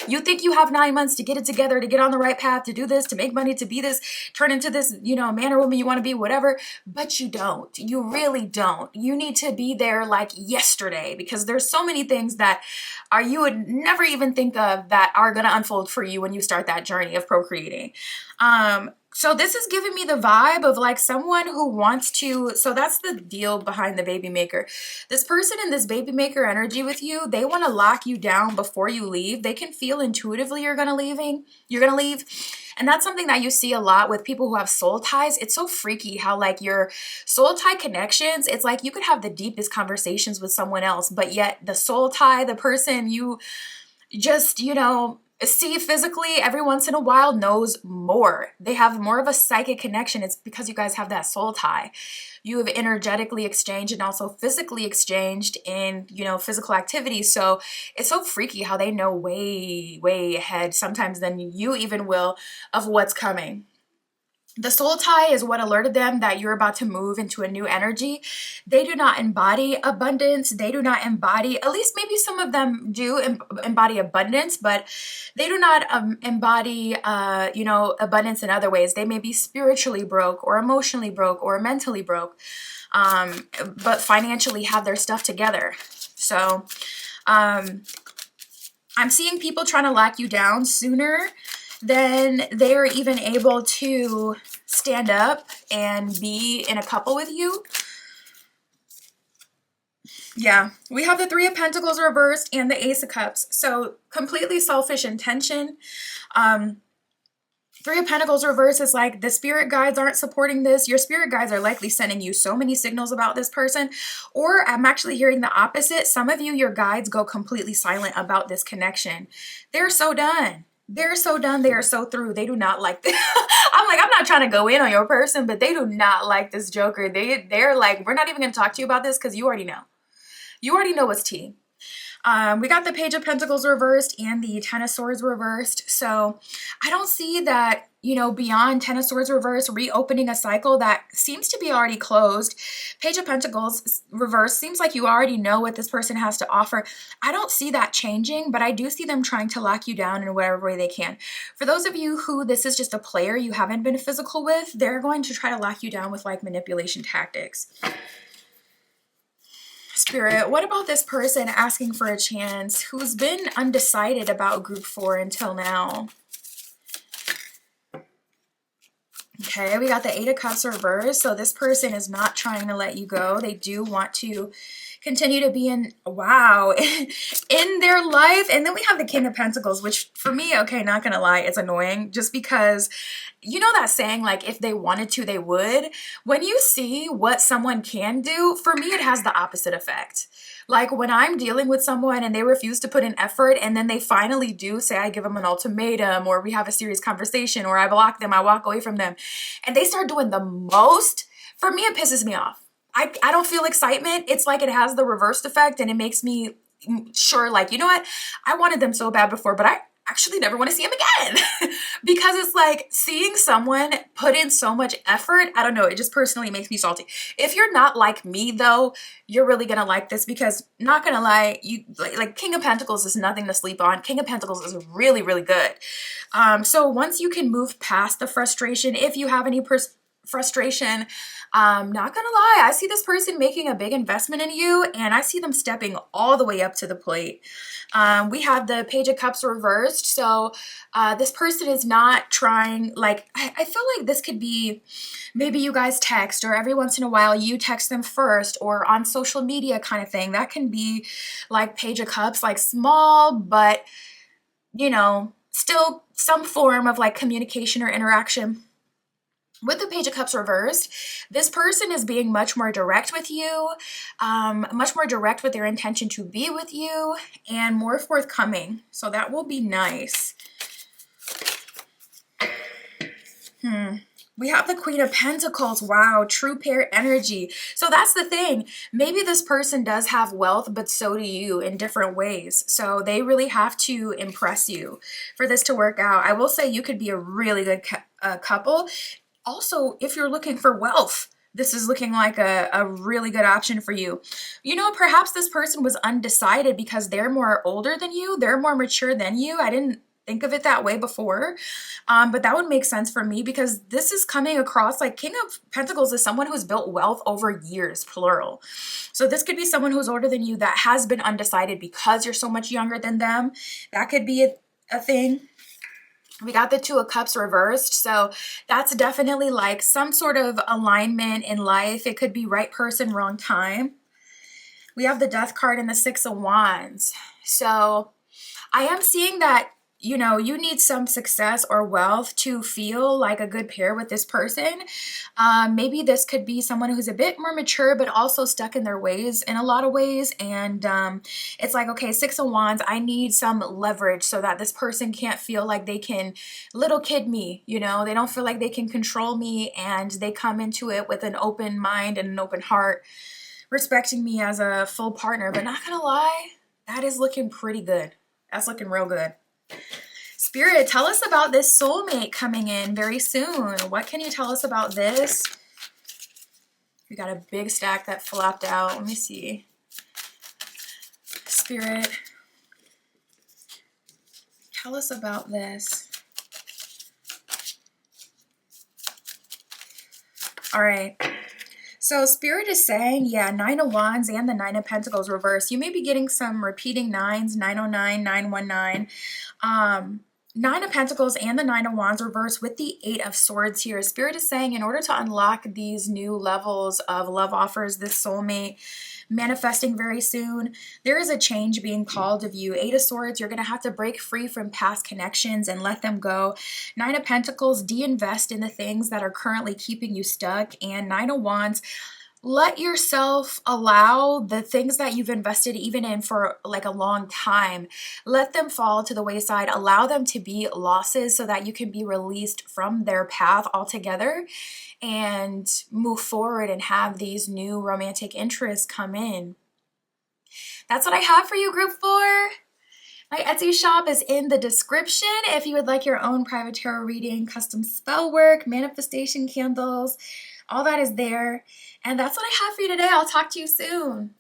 You think you have 9 months to get it together, to get on the right path, to do this, to make money, to be this, turn into this, man or woman you want to be, whatever. But you don't. You really don't. You need to be there like yesterday, because there's so many things that you would never even think of that are going to unfold for you when you start that journey of procreating. So this is giving me the vibe of like someone who wants to, so that's the deal behind the baby maker. This person in this baby maker energy with you, they want to lock you down before you leave. They can feel intuitively you're going to leave. And that's something that you see a lot with people who have soul ties. It's so freaky how like your soul tie connections, it's like you could have the deepest conversations with someone else, but yet the soul tie, the person you just, see physically every once in a while knows more. They have more of a psychic connection. It's because you guys have that soul tie. You have energetically exchanged and also physically exchanged in, physical activities. So it's so freaky how they know way, way ahead sometimes than you even will of what's coming. The soul tie is what alerted them that you're about to move into a new energy. They do not embody abundance. They do not embody, at least maybe some of them do embody abundance, but they do not embody, abundance in other ways. They may be spiritually broke or emotionally broke or mentally broke, but financially have their stuff together. So I'm seeing people trying to lock you down sooner then they're even able to stand up and be in a couple with you. Yeah, we have the 3 of Pentacles reversed and the Ace of Cups. So completely selfish intention. 3 of Pentacles reversed is like the spirit guides aren't supporting this. Your spirit guides are likely sending you so many signals about this person. Or I'm actually hearing the opposite. Some of you, your guides go completely silent about this connection. They're so done. They're so done. They are so through. They do not like this. I'm like, I'm not trying to go in on your person, but they do not like this joker. They're like, we're not even going to talk to you about this because you already know. You already know what's tea. We got the Page of Pentacles reversed and the Ten of Swords reversed. So I don't see that, beyond Ten of Swords reversed, reopening a cycle that seems to be already closed. Page of Pentacles reversed seems like you already know what this person has to offer. I don't see that changing, but I do see them trying to lock you down in whatever way they can. For those of you who this is just a player you haven't been physical with, they're going to try to lock you down with like manipulation tactics. Spirit, what about this person asking for a chance who's been undecided about group 4 until now? Okay, we got the Eight of Cups reversed. So this person is not trying to let you go. They do want to continue to be in their life. And then we have the King of Pentacles, which for me, okay, not gonna lie, it's annoying just because you know that saying, like, if they wanted to, they would. When you see what someone can do, for me, it has the opposite effect. Like when I'm dealing with someone and they refuse to put in effort and then they finally do, say I give them an ultimatum or we have a serious conversation or I block them, I walk away from them, and they start doing the most, for me, it pisses me off. I don't feel excitement. It's like it has the reversed effect and it makes me sure, like, you know what? I wanted them so bad before, but I actually never want to see them again. Because it's like seeing someone put in so much effort. I don't know. It just personally makes me salty. If you're not like me though, you're really going to like this because not going to lie, you like King of Pentacles is nothing to sleep on. King of Pentacles is really, really good. So once you can move past the frustration, if you have any frustration, not gonna lie, I see this person making a big investment in you and I see them stepping all the way up to the plate. We have the Page of Cups reversed. So this person is not trying, like, I feel like this could be maybe you guys text or every once in a while you text them first or on social media kind of thing. That can be like Page of Cups, like small, but still some form of like communication or interaction. With the Page of Cups reversed, this person is being much more direct with you, much more direct with their intention to be with you, and more forthcoming. So that will be nice. We have the Queen of Pentacles. Wow, true pair energy. So that's the thing. Maybe this person does have wealth, but so do you in different ways. So they really have to impress you for this to work out. I will say you could be a really good couple. Also, if you're looking for wealth, this is looking like a really good option for you. Perhaps this person was undecided because they're more older than you. They're more mature than you. I didn't think of it that way before, but that would make sense for me because this is coming across like King of Pentacles is someone who's built wealth over years, plural. So this could be someone who's older than you that has been undecided because you're so much younger than them. That could be a thing. We got the Two of Cups reversed. So that's definitely like some sort of alignment in life. It could be right person, wrong time. We have the Death card and the Six of Wands. So I am seeing that, you need some success or wealth to feel like a good pair with this person. Maybe this could be someone who's a bit more mature, but also stuck in their ways in a lot of ways. And it's like, okay, Six of Wands, I need some leverage so that this person can't feel like they can little kid me, they don't feel like they can control me, and they come into it with an open mind and an open heart, respecting me as a full partner. But not gonna lie, that is looking pretty good. That's looking real good. Spirit, tell us about this soulmate coming in very soon. What can you tell us about this? We got a big stack that flopped out. Let me see. Spirit, tell us about this. All right. So Spirit is saying, yeah, Nine of Wands and the Nine of Pentacles reversed. You may be getting some repeating nines, 909, 919. Nine of Pentacles and the Nine of Wands reversed with the Eight of Swords here. Spirit is saying in order to unlock these new levels of love offers, this soulmate manifesting very soon, there is a change being called of you. Eight of Swords, you're going to have to break free from past connections and let them go. Nine of Pentacles, de-invest in the things that are currently keeping you stuck. And Nine of Wands, let yourself allow the things that you've invested even in for like a long time, let them fall to the wayside, allow them to be losses so that you can be released from their path altogether and move forward and have these new romantic interests come in. That's what I have for you, group 4. My Etsy shop is in the description if you would like your own private tarot reading, custom spell work, manifestation candles, all that is there. And that's what I have for you today. I'll talk to you soon.